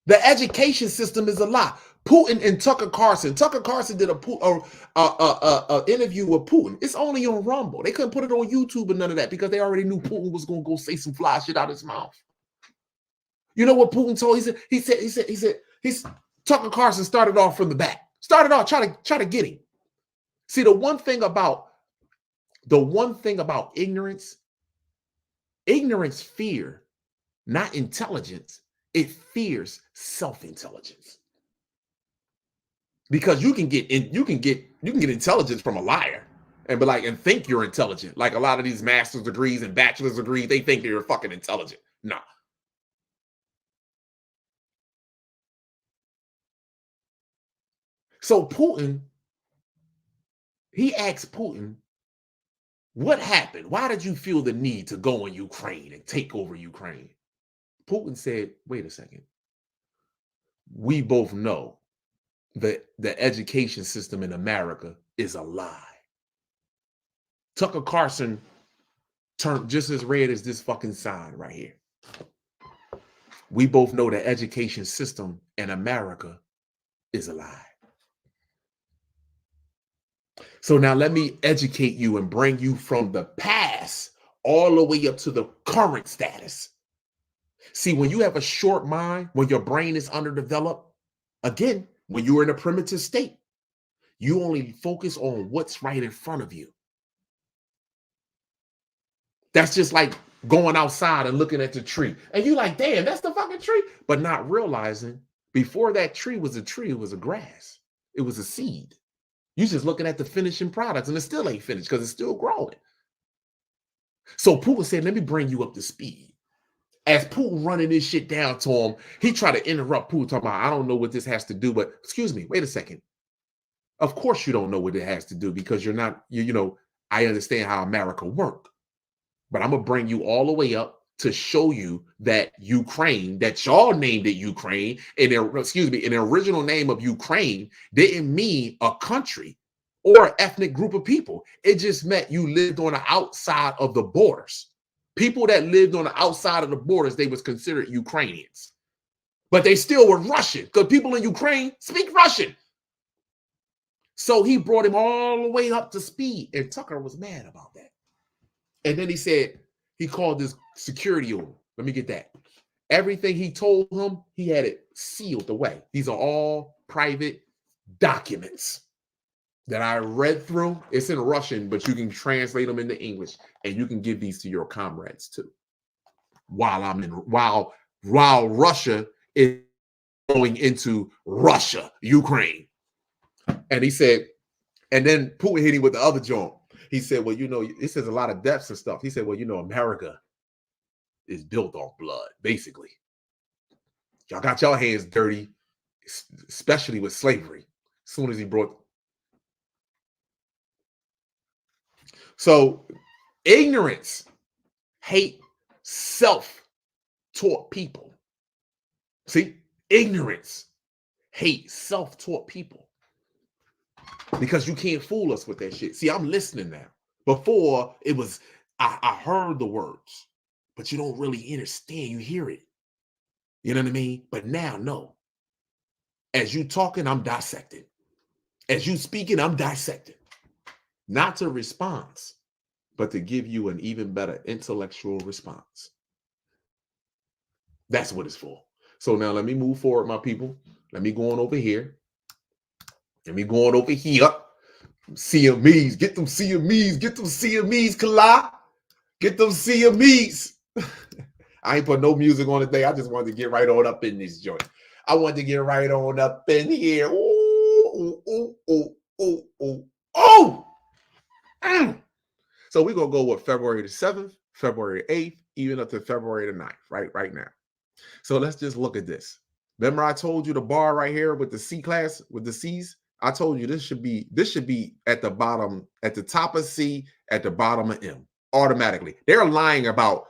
The education system is a lie. Putin and Tucker Carlson. Tucker Carlson did a interview with Putin. It's only on Rumble. They couldn't put it on YouTube or none of that because they already knew Putin was going to go say some fly shit out of his mouth. You know what Putin told? He said Tucker Carlson started off from the back. Started off try to get him. See, the one thing about ignorance fear, not intelligence. It fears self-intelligence. Because you can get intelligence from a liar and be like, and think you're intelligent. Like a lot of these master's degrees and bachelor's degrees, they think they're fucking intelligent. No. So Putin, he asked Putin, what happened? Why did you feel the need to go in Ukraine and take over Ukraine? Putin said, wait a second. We both know that the education system in America is a lie. Tucker Carlson turned just as red as this fucking sign right here. We both know the education system in America is a lie. So now let me educate you and bring you from the past all the way up to the current status. See, when you have a short mind, when your brain is underdeveloped, again, when you're in a primitive state, you only focus on what's right in front of you. That's just like going outside and looking at the tree. And you're like, damn, that's the fucking tree. But not realizing before that tree was a tree, it was a grass. It was a seed. You're just looking at the finishing products and it still ain't finished because it's still growing. So Putin said, let me bring you up to speed. As Putin running this shit down to him, he tried to interrupt Putin talking about, I don't know what this has to do, but excuse me, wait a second. Of course you don't know what it has to do because you're not, you know, I understand how America works. But I'm going to bring you all the way up to show you that Ukraine, that y'all named it Ukraine, and the original name of Ukraine didn't mean a country or an ethnic group of people. It just meant you lived on the outside of the borders. People that lived on the outside of the borders, they was considered Ukrainians. But they still were Russian because people in Ukraine speak Russian. So he brought him all the way up to speed, and Tucker was mad about that. And then he said, he called this security over. Let me get that. Everything he told him, he had it sealed away. These are all private documents that I read through. It's in Russian, but you can translate them into English, and you can give these to your comrades too. While Russia is going into Russia, Ukraine. And he said, and then Putin hit him with the other joint. He said, well, you know, it says a lot of deaths and stuff. He said, well, you know, America is built on blood, basically. Y'all got y'all hands dirty, especially with slavery. As soon as he brought. So ignorance, hate, self-taught people. See, ignorance, hate, self-taught people. Because you can't fool us with that shit. See, I'm listening now. Before, it was, I heard the words, but you don't really understand. You hear it. You know what I mean? But now, no. As you talking, I'm dissecting. As you speaking, I'm dissecting. Not to response, but to give you an even better intellectual response. That's what it's for. So now let me move forward, my people. Let me go on over here. Let me go on over here. CMEs. Get them CMEs. Get them CMEs, Kala. Get them CMEs. I ain't put no music on today. I just wanted to get right on up in this joint. I wanted to get right on up in here. Ooh, ooh, ooh, ooh, ooh, ooh. So we're going to go with February the 7th, February 8th, even up to February the 9th, right now. So let's just look at this. Remember I told you the bar right here with the C class, with the C's? I told you this should be at the bottom, at the top of C, at the bottom of M, automatically. They're lying about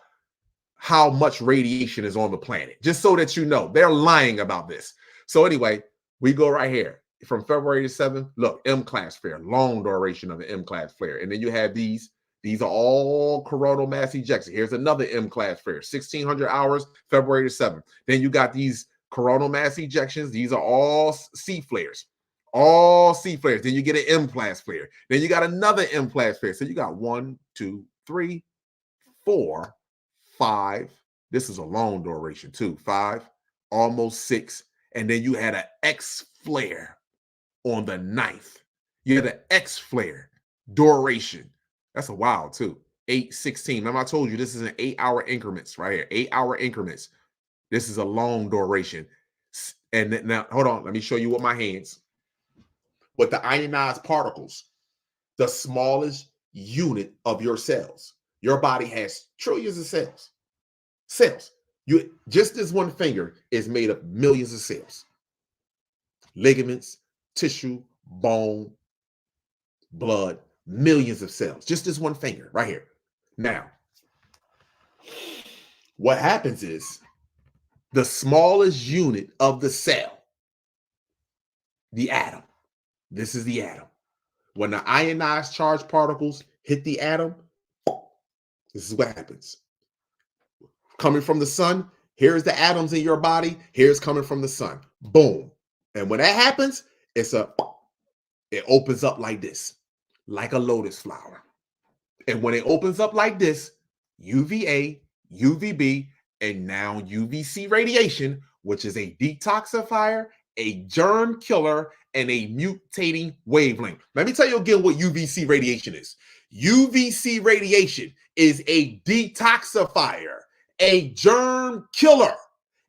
how much radiation is on the planet, just so that you know. They're lying about this. So anyway, we go right here. From February the 7th, look, M class flare, long duration of the M class flare. And then you have these. These are all coronal mass ejection. Here's another M class flare, 1600 hours, February the 7th. Then you got these coronal mass ejections. These are all C flares. All C flares. Then you get an M class flare. Then you got another M class flare. So you got 1, 2, 3, 4, 5. This is a long duration too. 5, almost 6. And then you had an X flare on the 9th. You had an X flare duration. That's a while too. 8, 16. Remember I told you this is an 8-hour increments right here. 8-hour increments. This is a long duration. And now, hold on. Let me show you with my hands. With the ionized particles, the smallest unit of your cells. Your body has trillions of cells. Cells. Just this one finger is made of millions of cells. Ligaments, tissue, bone, blood, millions of cells. Just this one finger right here. Now, what happens is the smallest unit of the cell, the atom. This is the atom. When the ionized charged particles hit the atom, this is what happens. Coming from the sun, here's the atoms in your body. Here's coming from the sun. Boom. And when that happens, it opens up like this, like a lotus flower. And when it opens up like this, UVA, UVB, and now UVC radiation, which is a detoxifier, a germ killer, and a mutating wavelength. Let me tell you again what UVC radiation is. UVC radiation is a detoxifier, a germ killer,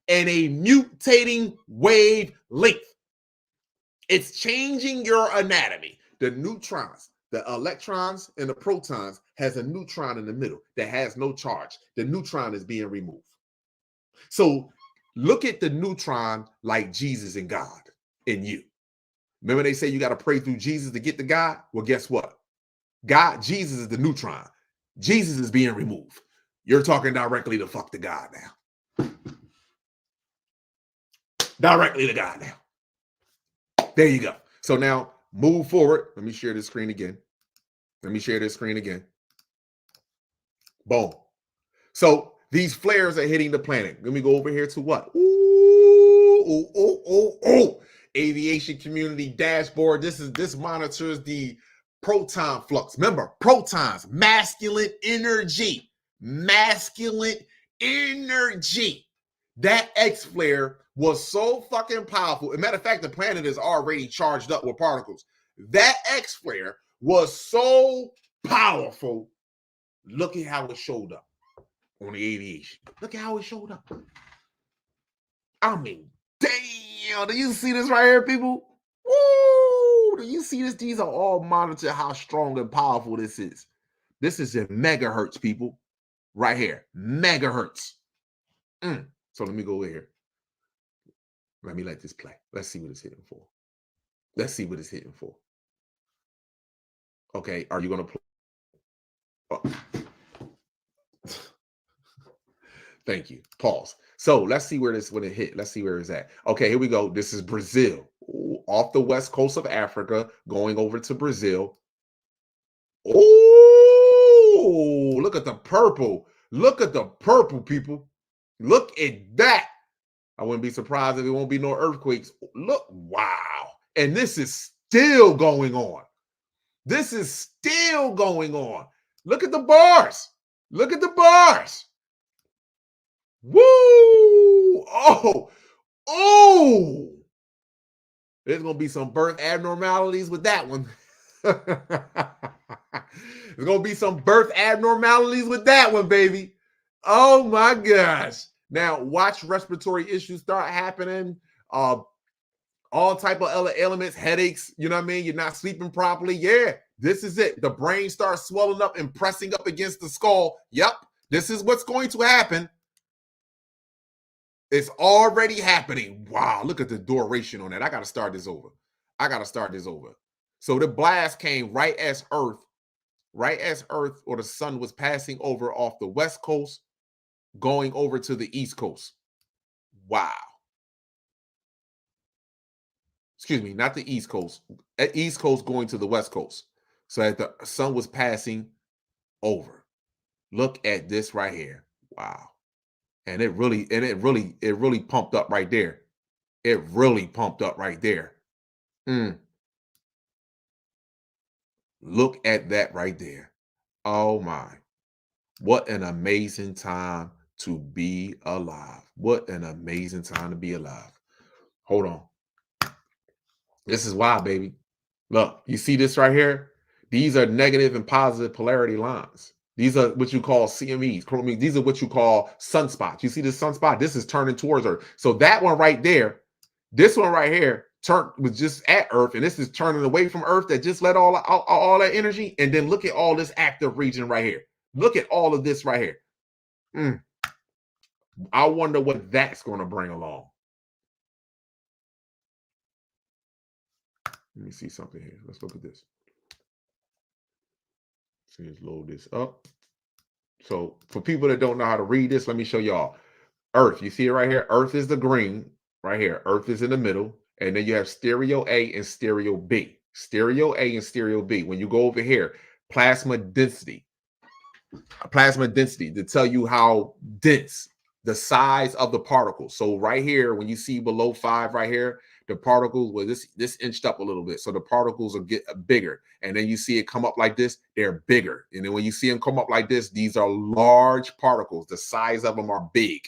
and a mutating wavelength. It's changing your anatomy. The neutrons, the electrons, and the protons has a neutron in the middle that has no charge. The neutron is being removed. So look at the neutron like Jesus and God in you. Remember they say you got to pray through Jesus to get to God? Well, guess what? God, Jesus is the neutron. Jesus is being removed. You're talking directly to fuck to God now. Directly to God now. There you go. So now move forward. Let me share this screen again. Boom. So these flares are hitting the planet. Let me go over here to what? Aviation community dashboard. This monitors the proton flux. Remember, protons, masculine energy. Masculine energy. That X flare was so fucking powerful. As a matter of fact, the planet is already charged up with particles. That X flare was so powerful. Look at how it showed up on the aviation. Look at how it showed up. I mean, damn. Do you see this right here, people? Woo! Do you see this? These are all monitored how strong and powerful this is. This is in megahertz, people. Right here. Megahertz. So let me go over here. Let me let this play. Let's see what it's hitting for. Let's see what it's hitting for. Okay, are you going to play? Oh. Thank you. Pause. So let's see where when it hit. Let's see where it's at. Okay, here we go. This is Brazil. Ooh, off the west coast of Africa, going over to Brazil. Oh, look at the purple. Look at the purple, people. Look at that. I wouldn't be surprised if there won't be no earthquakes. Look, wow. And this is still going on. This is still going on. Look at the bars. Look at the bars. Woo! Oh! There's going to be some birth abnormalities with that one. There's going to be some birth abnormalities with that one, baby. Oh, my gosh. Now, watch respiratory issues start happening. All type of other ailments, headaches, you know what I mean? You're not sleeping properly. Yeah, this is it. The brain starts swelling up and pressing up against the skull. Yep, this is what's going to happen. It's already happening. Wow, look at the duration on that. I got to start this over. So the blast came right as Earth or the sun was passing over off the West Coast, going over to the East Coast. Wow. Excuse me, not the East Coast. At East Coast going to the West Coast. So that the sun was passing over. Look at this right here. Wow. And it really pumped up right there. It really pumped up right there. Look at that right there. Oh my. What an amazing time to be alive. What an amazing time to be alive. Hold on. This is why, baby. Look, you see this right here? These are negative and positive polarity lines. These are what you call CMEs. These are what you call sunspots. You see this sunspot? This is turning towards Earth. So that one right there, this one right here, was just at Earth, and this is turning away from Earth that just let all that energy. And then look at all this active region right here. Look at all of this right here. I wonder what that's going to bring along. Let me see something here. Let's look at this. So let's load this up. So for people that don't know how to read this, let me show y'all. Earth, you see it right here? Earth is the green right here. Earth is in the middle. And then you have stereo A and stereo B. Stereo A and stereo B. When you go over here, plasma density. Plasma density to tell you how dense, the size of the particles. So right here, when you see below 5 right here, the particles, well, this inched up a little bit. So the particles will get bigger. And then you see it come up like this, they're bigger. And then when you see them come up like this, these are large particles. The size of them are big.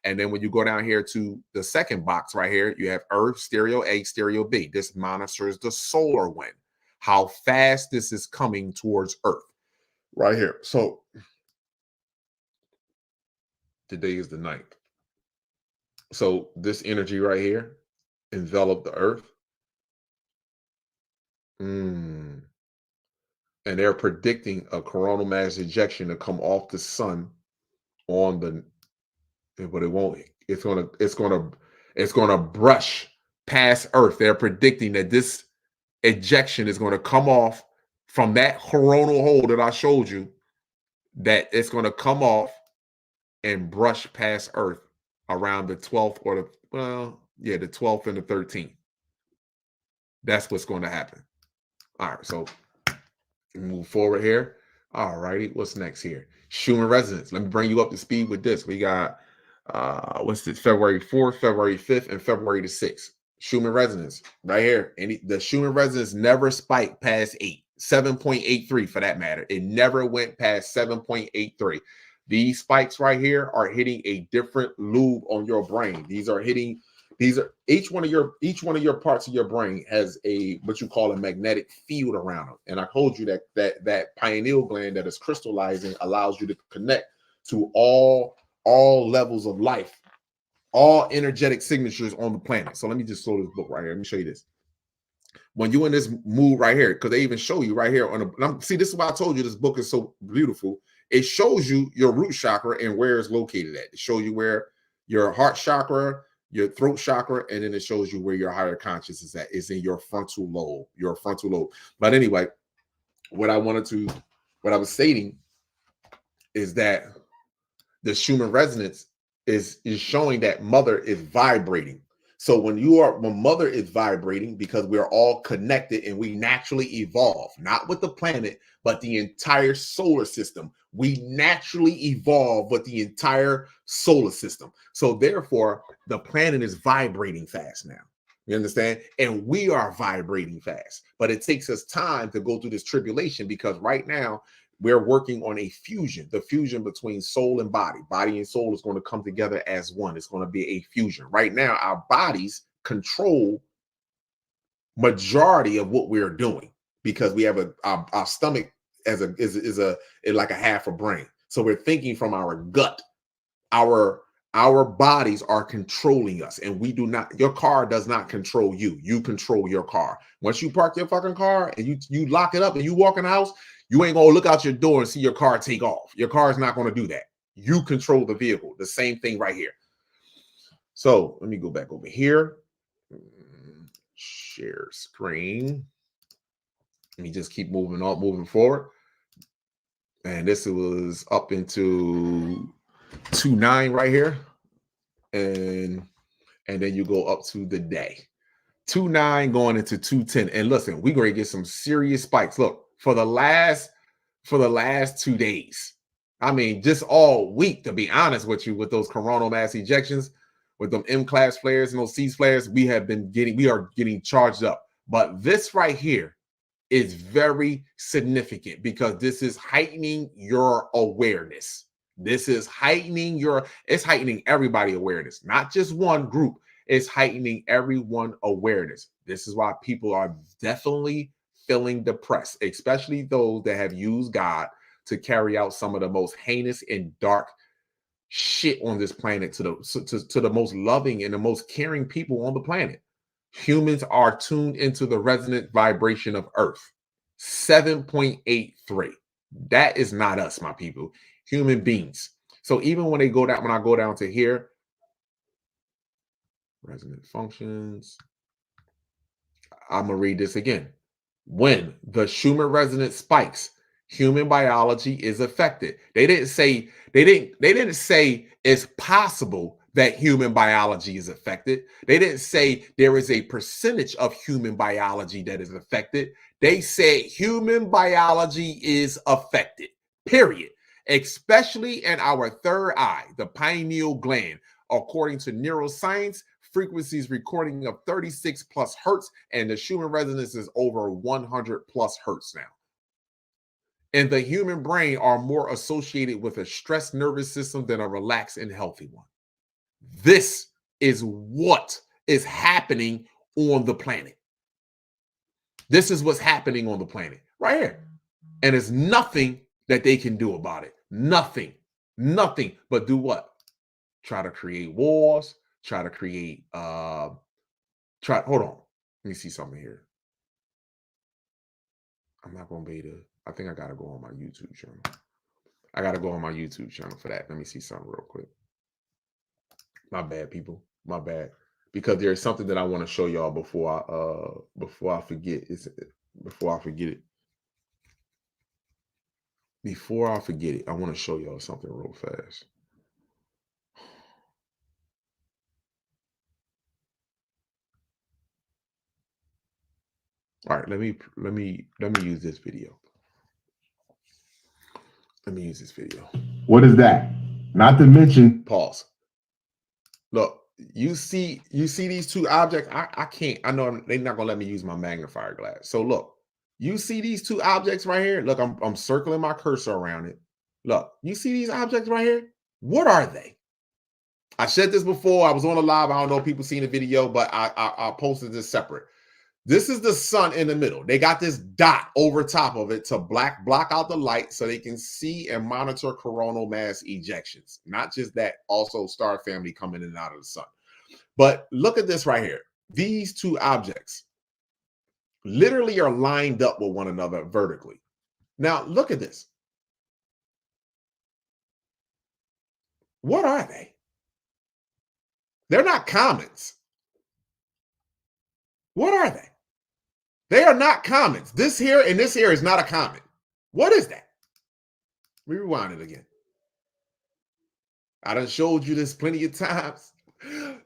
And then when you go down here to the second box right here, you have Earth, stereo A, stereo B. This monitors the solar wind, how fast this is coming towards Earth right here. So today is the 9th. So this energy right here enveloped the Earth. And they're predicting a coronal mass ejection to come off the sun on the, but it won't. It's gonna brush past Earth. They're predicting that this ejection is going to come off from that coronal hole that I showed you. That it's going to come off and brush past Earth around the 12th or the 12th and the 13th. That's what's going to happen. All right, so move forward here. All righty, what's next here? Schumann resonance. Let me bring you up to speed with this. We got what's this? February 4th, February 5th, and February the 6th. Schumann resonance right here. And the Schumann resonance never spiked past 7.83 for that matter. It never went past 7.83. These spikes right here are hitting a different lobe on your brain. Each one of your parts of your brain has what you call a magnetic field around them. And I told you that pineal gland that is crystallizing allows you to connect to all levels of life, all energetic signatures on the planet. So let me just show this book right here. Let me show you this. When you're in this mood right here, because they even show you right here see, this is why I told you this book is so beautiful. It shows you your root chakra and where it's located at. It shows you where your heart chakra, your throat chakra, and then it shows you where your higher conscious is at. It's in your frontal lobe. But anyway, what I was stating is that the Schumann resonance is showing that mother is vibrating. So when mother is vibrating, because we're all connected and we naturally evolve, not with the planet, but the entire solar system. We naturally evolve with the entire solar system. So therefore, the planet is vibrating fast now. You understand? And we are vibrating fast. But it takes us time to go through this tribulation, because right now we're working on a fusion, the fusion between soul and body. Body and soul is going to come together as one. It's going to be a fusion. Right now, our bodies control majority of what we're doing, because we have our stomach as is like a half a brain. So we're thinking from our gut. Our bodies are controlling us, and we do not. Your car does not control you. You control your car. Once you park your fucking car and you lock it up and you walk in the house, you ain't gonna look out your door and see your car take off. Your car is not gonna do that. You control the vehicle. The same thing right here. So let me go back over here. Share screen. Let me just keep moving forward. And this was up into 2.9 right here. And then you go up to the day. 2.9 going into 2.10. And listen, we're going to get some serious spikes. Look, for the last 2 days, I mean, just all week, to be honest with you, with those coronal mass ejections, with them M-class flares and those C flares, we are getting charged up. But this right here is very significant, because this is heightening your awareness. This is heightening it's heightening everybody awareness, not just one group. It's heightening everyone awareness. This is why people are definitely feeling depressed, especially those that have used God to carry out some of the most heinous and dark shit on this planet to the most loving and the most caring people on the planet. Humans are tuned into the resonant vibration of Earth, 7.83. That is not us, my people. Human beings. So even when I go down to here, resonant functions, I'm gonna read this again. When the Schumann resonance spikes, human biology is affected. They didn't say it's possible that human biology is affected. They didn't say there is a percentage of human biology that is affected. They said human biology is affected, period. Especially in our third eye, the pineal gland. According to neuroscience, frequencies recording of 36 plus hertz, and the Schumann resonance is over 100 plus hertz now. And the human brain are more associated with a stressed nervous system than a relaxed and healthy one. This is what is happening on the planet. This is what's happening on the planet right here. And there's nothing that they can do about it. Nothing but do what? Try to create wars, try to create, hold on. Let me see something here. I'm not going to be able to, I think I got to go on my YouTube channel. I got to go on my YouTube channel for that. Let me see something real quick. My bad, people. My bad. Because there's something that I want to show y'all before I forget. Before I forget it, I want to show y'all something real fast. All right, let me use this video. Let me use this video. What is that? Not to mention. Pause. Look, you see these two objects. I can't. I know they're not gonna let me use my magnifier glass. So look, you see these two objects right here. Look, I'm circling my cursor around it. Look, you see these objects right here? What are they? I said this before. I was on a live. I don't know if people seen the video, but I posted this separate. This is the sun in the middle. They got this dot over top of it to block out the light so they can see and monitor coronal mass ejections. Not just that, also star family coming in and out of the sun. But look at this right here. These two objects literally are lined up with one another vertically. Now, look at this. What are they? They're not comets. What are they? They are not comets. This here and this here is not a comet. What is that? We rewind it again. I done showed you this plenty of times.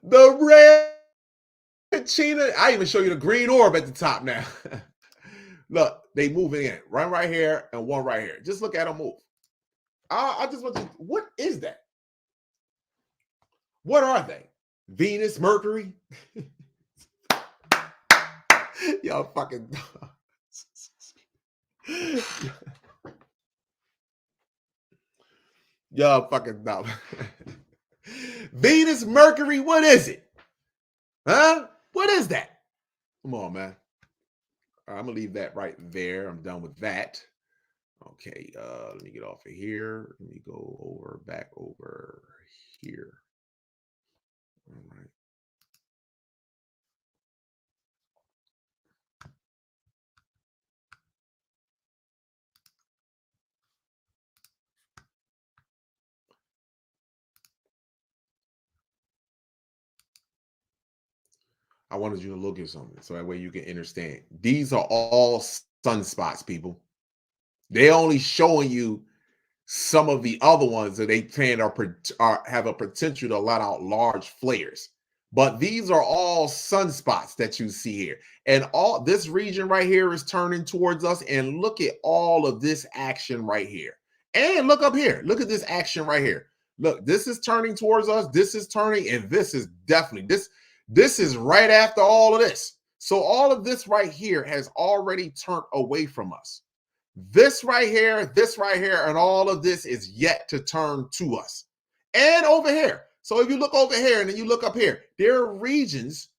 The red China. I even show you the green orb at the top now. Look, they moving in. One right here and one right here. Just look at them move. I just want to, what is that? What are they? Venus, Mercury? Y'all fucking y'all fucking dumb. Venus, Mercury, what is it? Huh? What is that? Come on, man. All right, I'm gonna leave that right there. I'm done with that. Okay, let me get off of here. Let me go over back over here. All right. I wanted you to look at something so that way you can understand. These are all sunspots, people. They're only showing you some of the other ones that they plan are have a potential to let out large flares. But these are all sunspots that you see here. And all this region right here is turning towards us. And look at all of this action right here. And look up here. Look at this action right here. Look, this is turning towards us. This is turning. And this is definitely, this is right after all of this. So all of this right here has already turned away from us. This right here, and all of this is yet to turn to us. And over here. So if you look over here and then you look up here, there are regions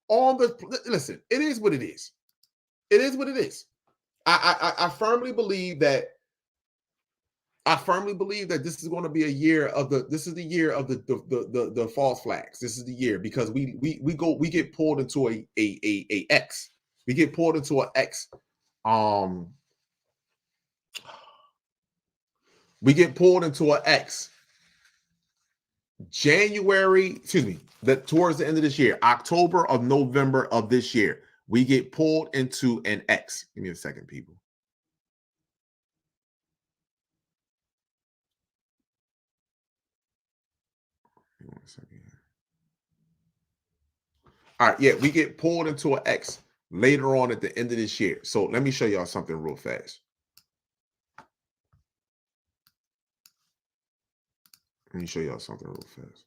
on the, listen, it is what it is. It is what it is. I firmly believe that this is going to be a year of this is the year of the false flags. This is the year because we get pulled into a X. We get pulled into an X. We get pulled into an X. Towards the end of this year, October or November of this year, we get pulled into an X. Give me a second, people. Give me 1 second. All right, yeah, we get pulled into an X later on at the end of this year. So let me show y'all something real fast. Let me show y'all something real fast.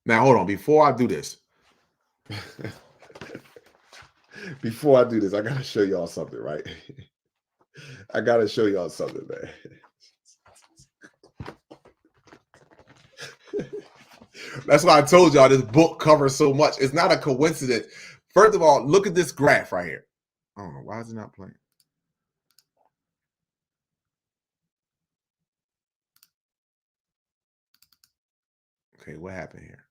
Now, hold on. Before I do this, I got to show y'all something, right? I got to show y'all something, man. That's why I told y'all this book covers so much. It's not a coincidence. First of all, look at this graph right here. I don't know. Why is it not playing? Okay, what happened here?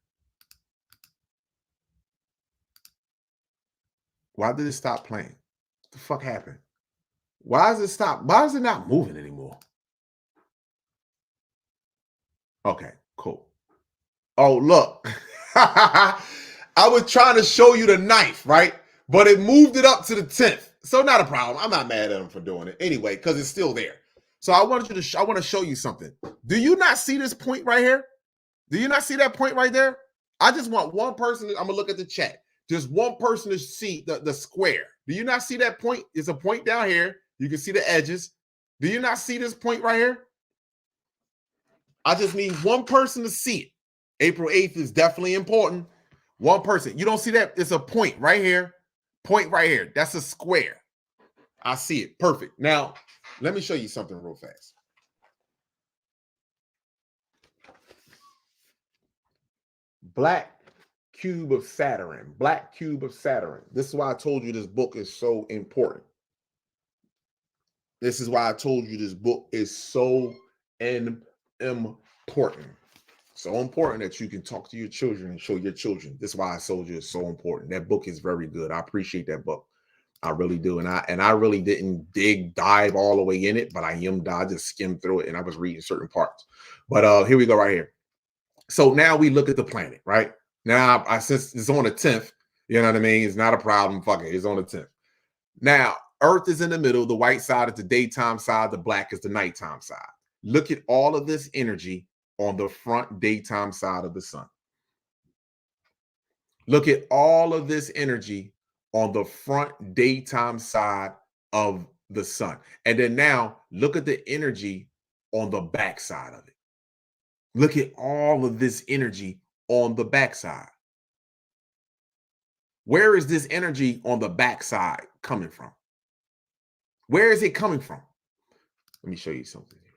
Why did it stop playing? What the fuck happened? Why does it stop? Why is it not moving anymore? Okay, cool. Oh, look. I was trying to show you the 9th, right? But it moved it up to the 10th. So not a problem. I'm not mad at them for doing it anyway, because it's still there. So I want to show you something. Do you not see this point right here? Do you not see that point right there? I just want one person. I'm going to look at the chat. Just one person to see the square. Do you not see that point? It's a point down here. You can see the edges. Do you not see this point right here? I just need one person to see it. April 8th is definitely important. One person. You don't see that? It's a point right here. Point right here. That's a square. I see it. Perfect. Now, let me show you something real fast. Black cube of Saturn. Black cube of Saturn. This is why I told you this book is so important. This is why I told you this book is so important. So important that you can talk to your children and show your children. This is why I told you it's so important. That book is very good. I appreciate that book. I really do. And I really didn't dive all the way in it, but I just skimmed through it and I was reading certain parts. But here we go right here. So now we look at the planet, right? Now, since it's on the 10th, you know what I mean? It's not a problem. Fuck it. It's on the 10th. Now, Earth is in the middle. The white side is the daytime side. The black is the nighttime side. Look at all of this energy on the front daytime side of the sun. Look at all of this energy on the front daytime side of the sun. And then now look at the energy on the back side of it. Look at all of this energy on the backside. Where is this energy on the backside coming from? Where is it coming from? Let me show you something here.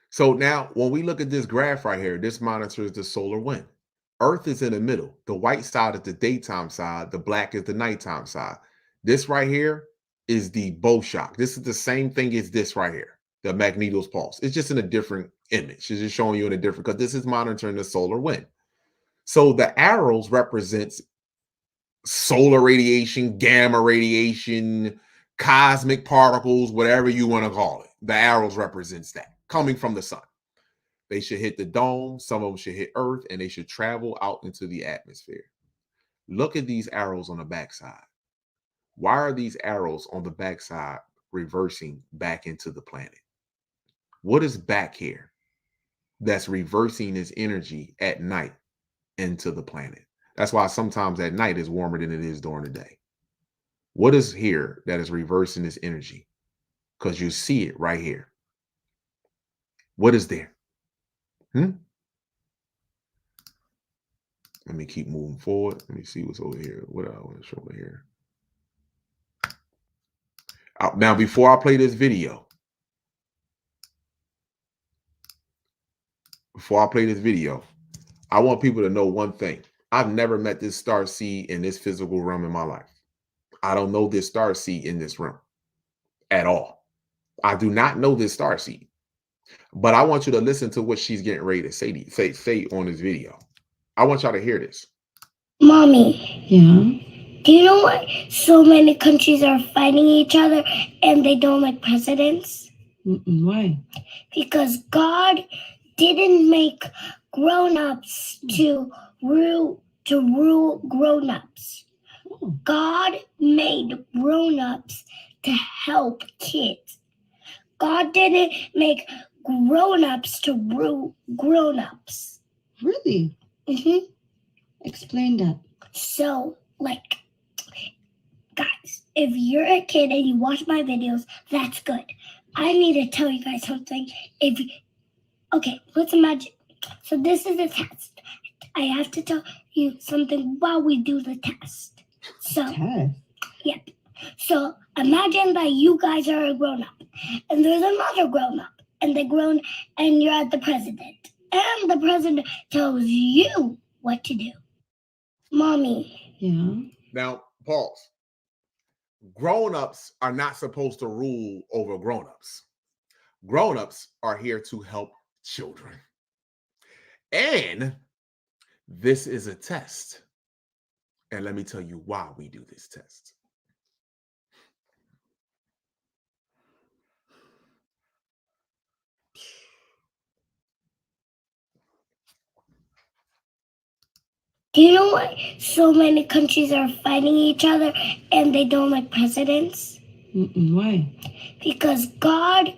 So now when we look at this graph right here, this monitors the solar wind. Earth is in the middle. The white side is the daytime side. The black is the nighttime side. This right here is the bow shock. This is the same thing as this right here, the Magneto's pulse. It's just in a different image. It's just showing you in a different, because this is monitoring the solar wind. So the arrows represents solar radiation, gamma radiation, cosmic particles, whatever you want to call it. The arrows represents that coming from the sun. They should hit the dome. Some of them should hit Earth, and they should travel out into the atmosphere. Look at these arrows on the backside. Why are these arrows on the backside reversing back into the planet? What is back here that's reversing this energy at night into the planet? That's why sometimes at night is warmer than it is during the day. What is here that is reversing this energy? Because you see it right here. What is there? Let me keep moving forward. Let me see what's over here. What I want to show over here. Now, before I play this video, I want people to know one thing. I've never met this star seed in this physical realm in my life. I don't know this star seed in this realm at all. I do not know this star seed. But I want you to listen to what she's getting ready to say on this video. I want y'all to hear this. Mommy. Yeah? Do you know why so many countries are fighting each other and they don't like presidents? Why? Because God didn't make grown-ups to rule grown-ups. God made grown-ups to help kids. God didn't make grown-ups to rule grown-ups. Really? Mm-hmm. Explain that. So, like, guys, if you're a kid and you watch my videos, that's good. I need to tell you guys something. Okay, let's imagine. So this is a test. I have to tell you something while we do the test. So, yep. So imagine that you guys are a grown-up and there's another grown-up and and you're at the president and the president tells you what to do. Mommy. Yeah. Now, pause. Grown-ups are not supposed to rule over grown-ups. Grown-ups are here to help children. And this is a test. And let me tell you why we do this test. Do you know why so many countries are fighting each other and they don't like presidents? Why? Because God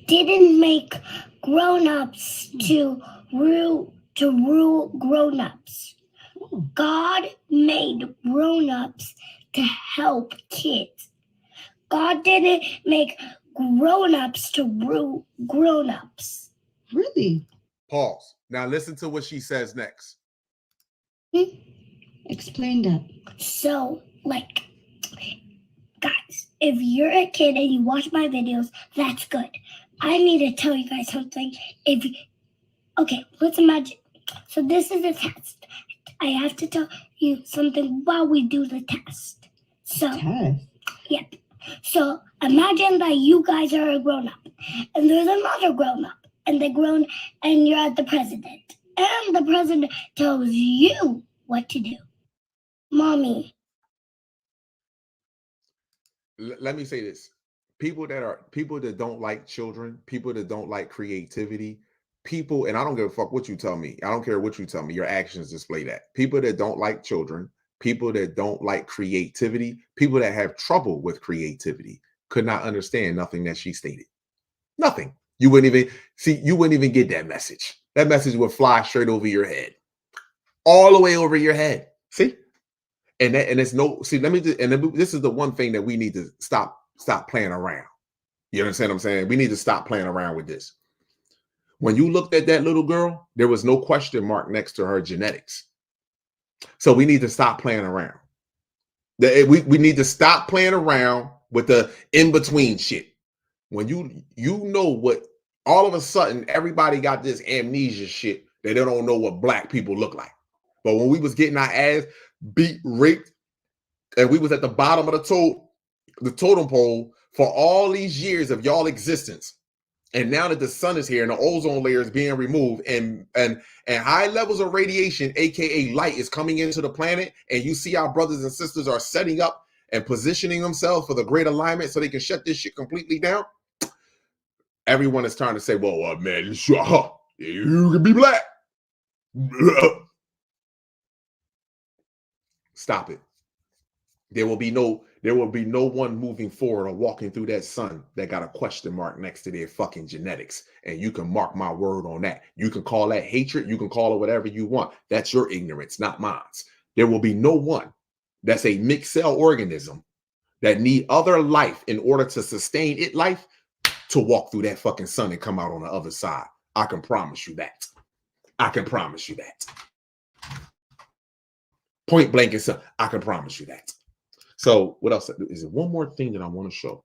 didn't make grown-ups to rule grown-ups. God made grown-ups to help kids. God didn't make grown-ups to rule grown-ups. Really? Pause. Now listen to what she says next. Explain that. So, like, guys, if you're a kid and you watch my videos, that's good. I need to tell you guys something. Okay, let's imagine. So this is a test. I have to tell you something while we do the test. So, yep. So imagine that you guys are a grown-up and there's another grown-up and and you're at the president and the president tells you what to do. Mommy. Let me say this. People that don't like children, people that don't like creativity, people, and I don't give a fuck what you tell me. I don't care what you tell me. Your actions display that. People that don't like children, people that don't like creativity, people that have trouble with creativity could not understand nothing that she stated. Nothing. You wouldn't even see, you wouldn't even get that message. That message would fly straight over your head. All the way over your head. See? And it's no, see, let me just, and this is the one thing that we need to stop playing around. You understand what I'm saying? We need to stop playing around with this. When you looked at that little girl, there was no question mark next to her genetics. So we need to stop playing around. We need to stop playing around with the in-between shit. When you know what, all of a sudden, everybody got this amnesia shit that they don't know what black people look like. But when we was getting our ass beat, raped, and we was at the bottom of the totem pole for all these years of y'all existence, and now that the sun is here and the ozone layer is being removed and high levels of radiation, aka light, is coming into the planet, and you see our brothers and sisters are setting up and positioning themselves for the great alignment so they can shut this shit completely down, everyone is trying to say, well, man, you can be black. Stop it. There will be no one moving forward or walking through that sun that got a question mark next to their fucking genetics. And you can mark my word on that. You can call that hatred. You can call it whatever you want. That's your ignorance, not mine. There will be no one that's a mixed cell organism that need other life in order to sustain its life to walk through that fucking sun and come out on the other side. I can promise you that. I can promise you that. Point blank and so I can promise you that. So what else? Is it one more thing that I want to show?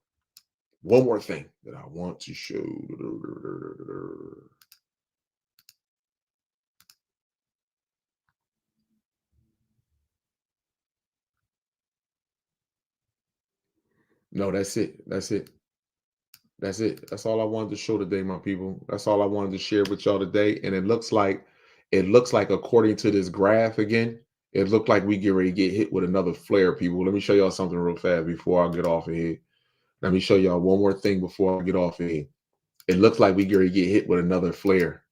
One more thing that I want to show. No, that's it. That's it. That's it. That's all I wanted to show today, my people. That's all I wanted to share with y'all today. And it looks like according to this graph again, it looked like we get ready to get hit with another flare, people. Let me show y'all something real fast before I get off of here. Let me show y'all one more thing before I get off of here. It looks like we get ready to get hit with another flare.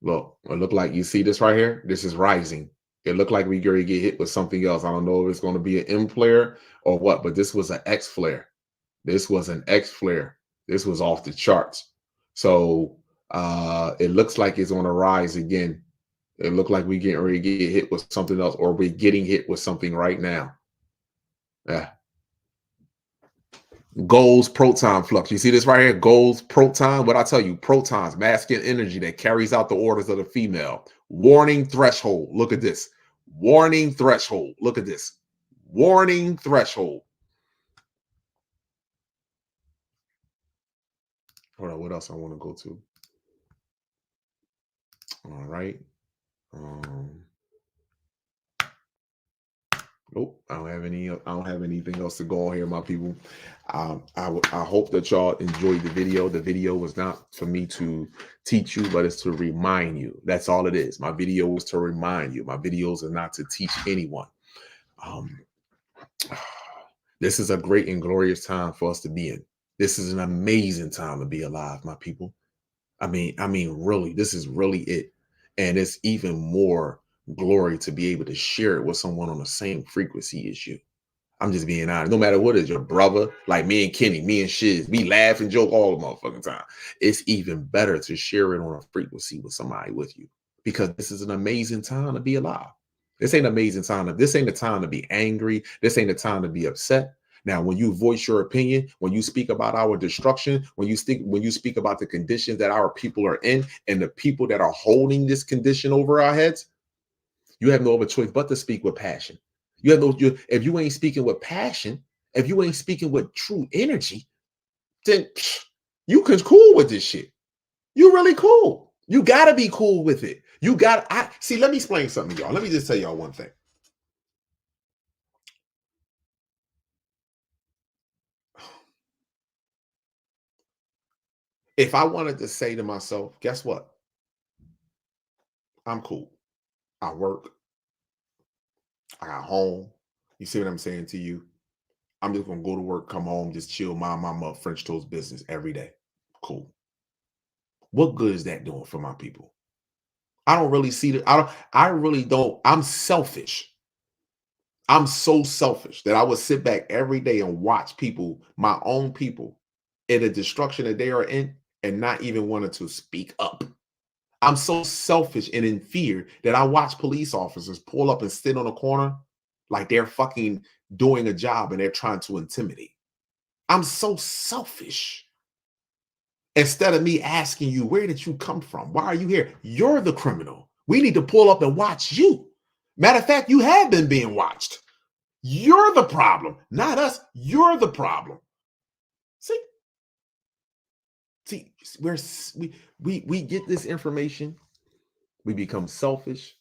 Look, it looked like, you see this right here? This is rising. It looked like we get ready to get hit with something else. I don't know if it's going to be an M flare or what, but this was an X flare. This was an X flare. This was off the charts. So it looks like it's on a rise again. It looked like we getting ready to get hit with something else, or we're getting hit with something right now. Yeah. Goals, proton flux. You see this right here? Goals, proton. What I tell you, protons, masculine energy that carries out the orders of the female. Warning threshold. Look at this. Warning threshold. Look at this. Warning threshold. Hold on. What else I want to go to? All right. Nope, I don't have anything else to go on here, my people. I hope that y'all enjoyed the video. The video was not for me to teach you, but it's to remind you. That's all it is. My video is to remind you. My videos are not to teach anyone. This is a great and glorious time for us to be in. This is an amazing time to be alive, my people. I mean, really, this is really it. And it's even more glory to be able to share it with someone on the same frequency as you. I'm just being honest. No matter what it is, your brother, like me and Kenny, me and Shiz, we laugh and joke all the motherfucking time. It's even better to share it on a frequency with somebody with you, because this is an amazing time to be alive. This ain't an amazing time. This ain't the time to be angry. This ain't the time to be upset. Now, when you voice your opinion, when you speak about our destruction, when you speak about the conditions that our people are in and the people that are holding this condition over our heads, you have no other choice but to speak with passion. If you ain't speaking with passion, if you ain't speaking with true energy, then you can cool with this shit. You really cool. You gotta be cool with it. See, let me explain something to y'all. Let me just tell y'all one thing. If I wanted to say to myself, guess what? I'm cool. I work. I got home. You see what I'm saying to you? I'm just going to go to work, come home, just chill, mind my French toast business every day. Cool. What good is that doing for my people? I don't really see that. I really don't. I'm selfish. I'm so selfish that I would sit back every day and watch people, my own people, in the destruction that they are in and not even wanting to speak up. I'm so selfish and in fear that I watch police officers pull up and sit on a corner like they're fucking doing a job and they're trying to intimidate. I'm so selfish. Instead of me asking you, where did you come from? Why are you here? You're the criminal. We need to pull up and watch you. Matter of fact, you have been being watched. You're the problem, not us. You're the problem. See, we get this information, we become selfish,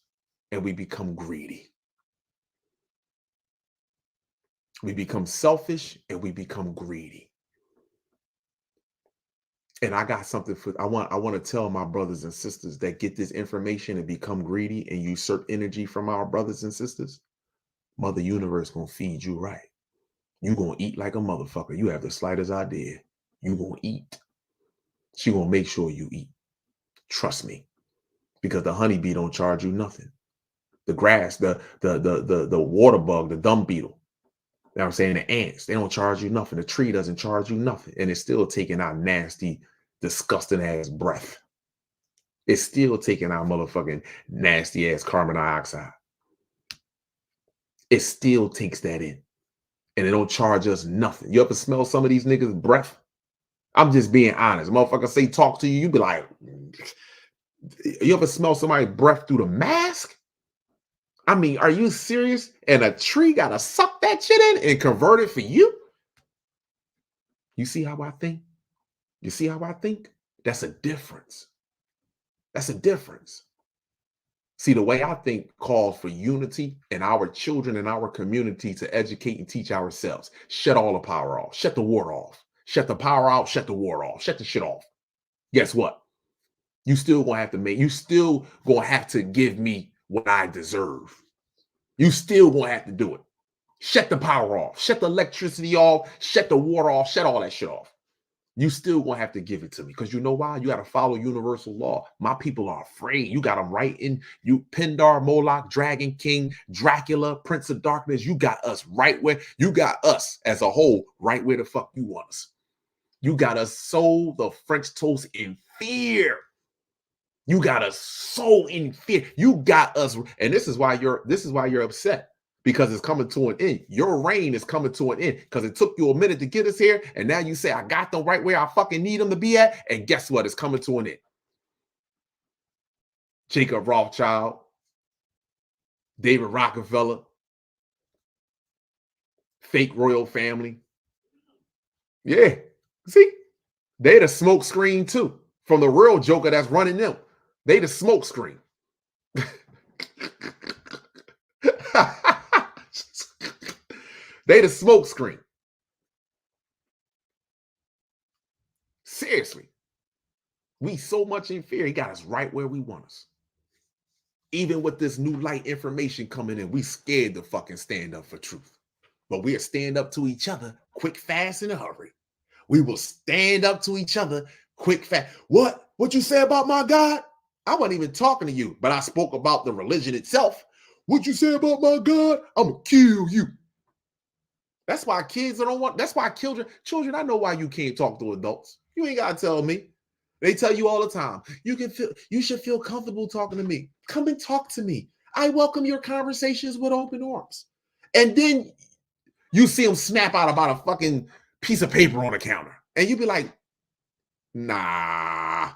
and we become greedy. We become selfish and we become greedy. And I got something for I want to tell my brothers and sisters that get this information and become greedy and usurp energy from our brothers and sisters. Mother Universe gonna feed you right. You gonna eat like a motherfucker. You have the slightest idea. You gonna eat. She gonna make sure you eat. Trust me, because the honeybee don't charge you nothing. The grass, the water bug, the dung beetle. You know what I'm saying? The ants, they don't charge you nothing. The tree doesn't charge you nothing. And it's still taking out nasty, disgusting ass breath. It's still taking out motherfucking nasty ass carbon dioxide. It still takes that in. And it don't charge us nothing. You ever smell some of these niggas' breath? I'm just being honest. Motherfucker say talk to you, you be like, you ever smell somebody's breath through the mask? I mean, are you serious? And a tree gotta suck that shit in and convert it for you? You see how I think? You see how I think? That's a difference. That's a difference. See, the way I think calls for unity in our children and our community to educate and teach ourselves. Shut all the power off. Shut the water off. Shut the power out. Shut the water off. Shut the shit off. Guess what? You still gonna have to give me what I deserve. You still gonna have to do it. Shut the power off. Shut the electricity off. Shut the water off. Shut all that shit off. You still gonna have to give it to me because you know why? You got to follow universal law. My people are afraid. You got them right in you. Pindar, Moloch, Dragon King, Dracula, Prince of Darkness. You got us right where you got us as a whole right where the fuck you want us. You got us so the French toast in fear. You got us so in fear. You got us, and this is why you're upset. Because it's coming to an end. Your reign is coming to an end because it took you a minute to get us here. And now you say, I got them right where I fucking need them to be at. And guess what? It's coming to an end. Jacob Rothschild, David Rockefeller, fake royal family. Yeah. See, they the smoke screen too from the real Joker that's running them. They the smoke screen. They the smoke screen. Seriously. We so much in fear. He got us right where we want us. Even with this new light information coming in, we scared to fucking stand up for truth. But we'll stand up to each other quick, fast, in a hurry. We will stand up to each other quick, fast. What? What you say about my God? I wasn't even talking to you, but I spoke about the religion itself. What you say about my God? I'm gonna kill you. That's why kids don't want, that's why children, I know why you can't talk to adults. You ain't gotta tell me. They tell you all the time, you should feel comfortable talking to me. Come and talk to me. I welcome your conversations with open arms. And then you see them snap out about a fucking piece of paper on the counter. And you be like, nah, I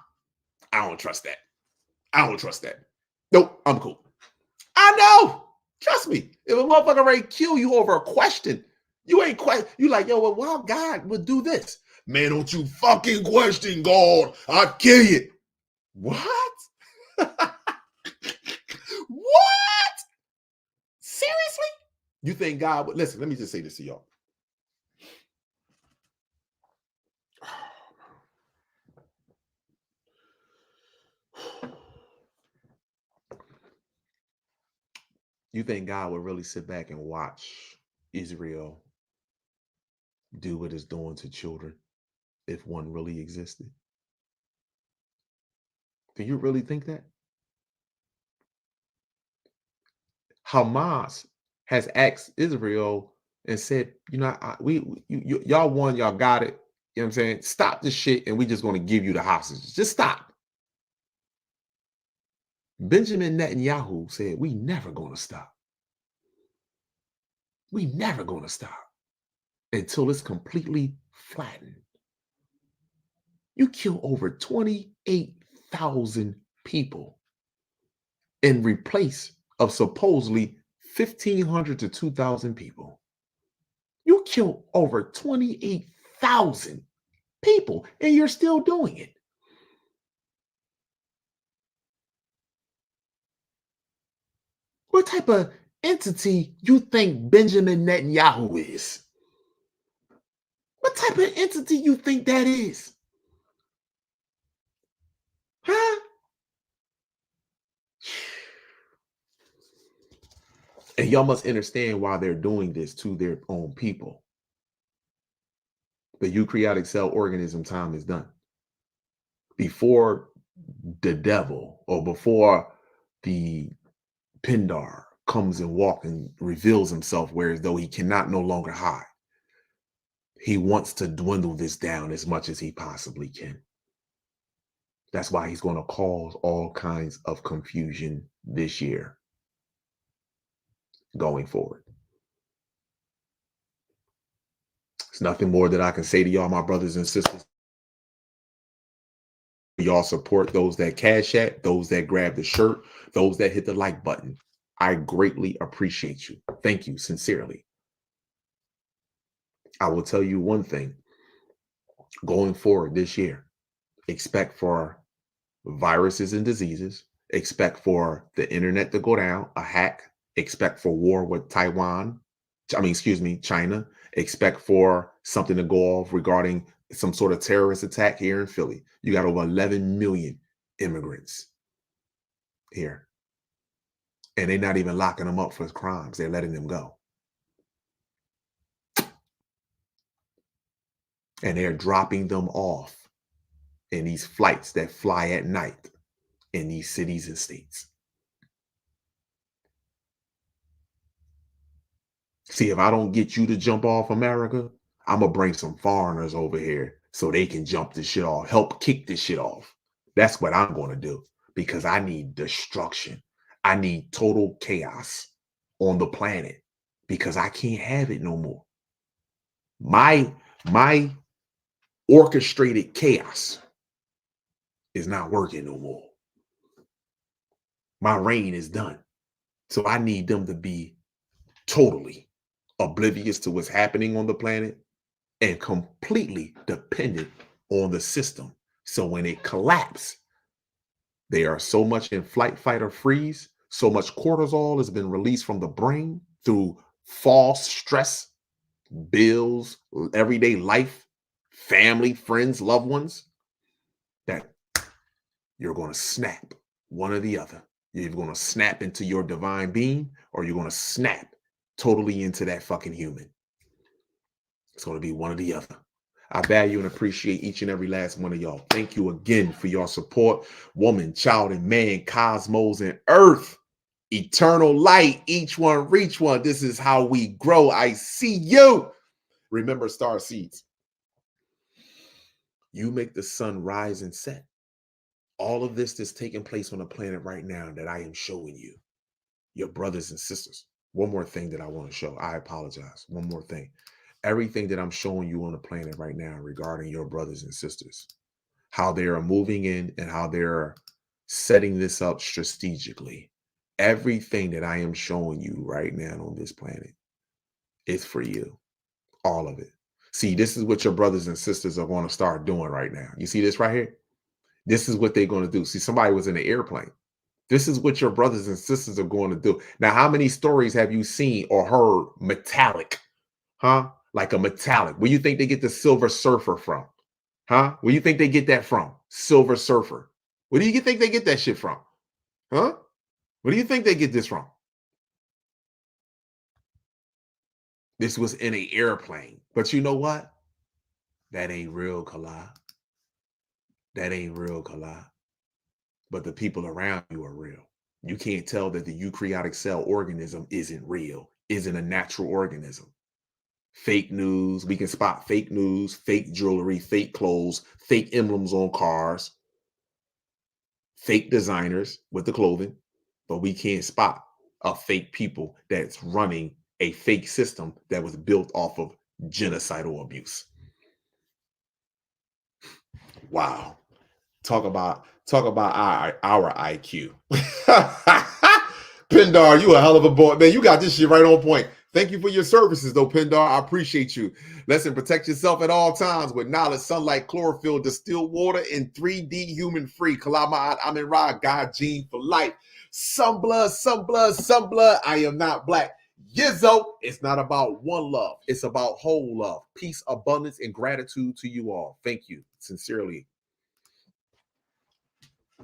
don't trust that. I don't trust that. Nope, I'm cool. I know. Trust me. If a motherfucker ready to kill you over a question, you ain't quite, you like, yo, well, why God would do this? Man, don't you fucking question God. I'll kill you. What? What? Seriously? You think God would, listen, let me just say this to y'all. You think God would really sit back and watch Israel do what it's doing to children if one really existed? Do you really think that? Hamas has asked Israel and said, you know, y'all won, y'all got it. You know what I'm saying? Stop this shit, and we just going to give you the hostages. Just stop. Benjamin Netanyahu said, we never going to stop. We never going to stop until it's completely flattened. You kill over 28,000 people in replace of supposedly 1,500 to 2,000 people. You kill over 28,000 people, and you're still doing it. What type of entity you think Benjamin Netanyahu is? What type of entity you think that is? Huh? And y'all must understand why they're doing this to their own people. The eukaryotic cell organism time is done. Before the devil or before the Pindar comes and walks and reveals himself, whereas though he cannot no longer hide, he wants to dwindle this down as much as he possibly can. That's why he's going to cause all kinds of confusion this year going forward. It's nothing more that I can say to y'all, my brothers and sisters. Y'all support those that cash at, those that grab the shirt, those that hit the like button. I greatly appreciate you. Thank you sincerely. I will tell you one thing. Going forward this year, expect for viruses and diseases. Expect for the internet to go down, a hack. Expect for war with China. Expect for something to go off regarding some sort of terrorist attack here in Philly. You got over 11 million immigrants here. And they're not even locking them up for crimes. They're letting them go. And they're dropping them off in these flights that fly at night in these cities and states. See, if I don't get you to jump off America, I'm going to bring some foreigners over here so they can jump this shit off, help kick this shit off. That's what I'm going to do, because I need destruction. I need total chaos on the planet because I can't have it no more. My orchestrated chaos is not working no more. My reign is done. So I need them to be totally oblivious to what's happening on the planet and completely dependent on the system. So when it collapses, they are so much in flight, fight, or freeze. So much cortisol has been released from the brain through false stress, bills, everyday life, family, friends, loved ones, that you're going to snap one or the other. You're going to snap into your divine being, or you're going to snap totally into that fucking human. It's going to be one or the other. I value and appreciate each and every last one of y'all. Thank you again for your support. Woman, child, and man, cosmos, and earth. Eternal light. Each one reach one. This is how we grow. I see you. Remember, star seeds. You make the sun rise and set. All of this that's taking place on the planet right now that I am showing you, your brothers and sisters. One more thing that I want to show. I apologize. One more thing. Everything that I'm showing you on the planet right now regarding your brothers and sisters, how they are moving in and how they're setting this up strategically. Everything that I am showing you right now on this planet is for you. All of it. See, this is what your brothers and sisters are going to start doing right now. You see this right here? This is what they're going to do. See, somebody was in an airplane. This is what your brothers and sisters are going to do. Now, how many stories have you seen or heard metallic? Huh? Like a metallic. Where you think they get the Silver Surfer from? Huh? Where you think they get that from? Silver Surfer. Where do you think they get that shit from? Huh? Where do you think they get this from? This was in an airplane. But you know what? That ain't real, Kala. That ain't real, Kala. But the people around you are real. You can't tell that the eukaryotic cell organism isn't real. isn't a natural organism. Fake news, we can spot fake news, fake jewelry, fake clothes, fake emblems on cars, fake designers with the clothing, but we can't spot a fake people that's running a fake system that was built off of genocidal abuse. Wow. Talk about our IQ. Pindar, you a hell of a boy. Man, you got this shit right on point. Thank you for your services, though, Pindar. I appreciate you. Listen, protect yourself at all times with knowledge, sunlight, chlorophyll, distilled water, and 3D human-free. Kalama Amin Ra, God gene for life. Some blood, some blood, some blood. I am not black. Yizzo, it's not about one love. It's about whole love. Peace, abundance, and gratitude to you all. Thank you. Sincerely,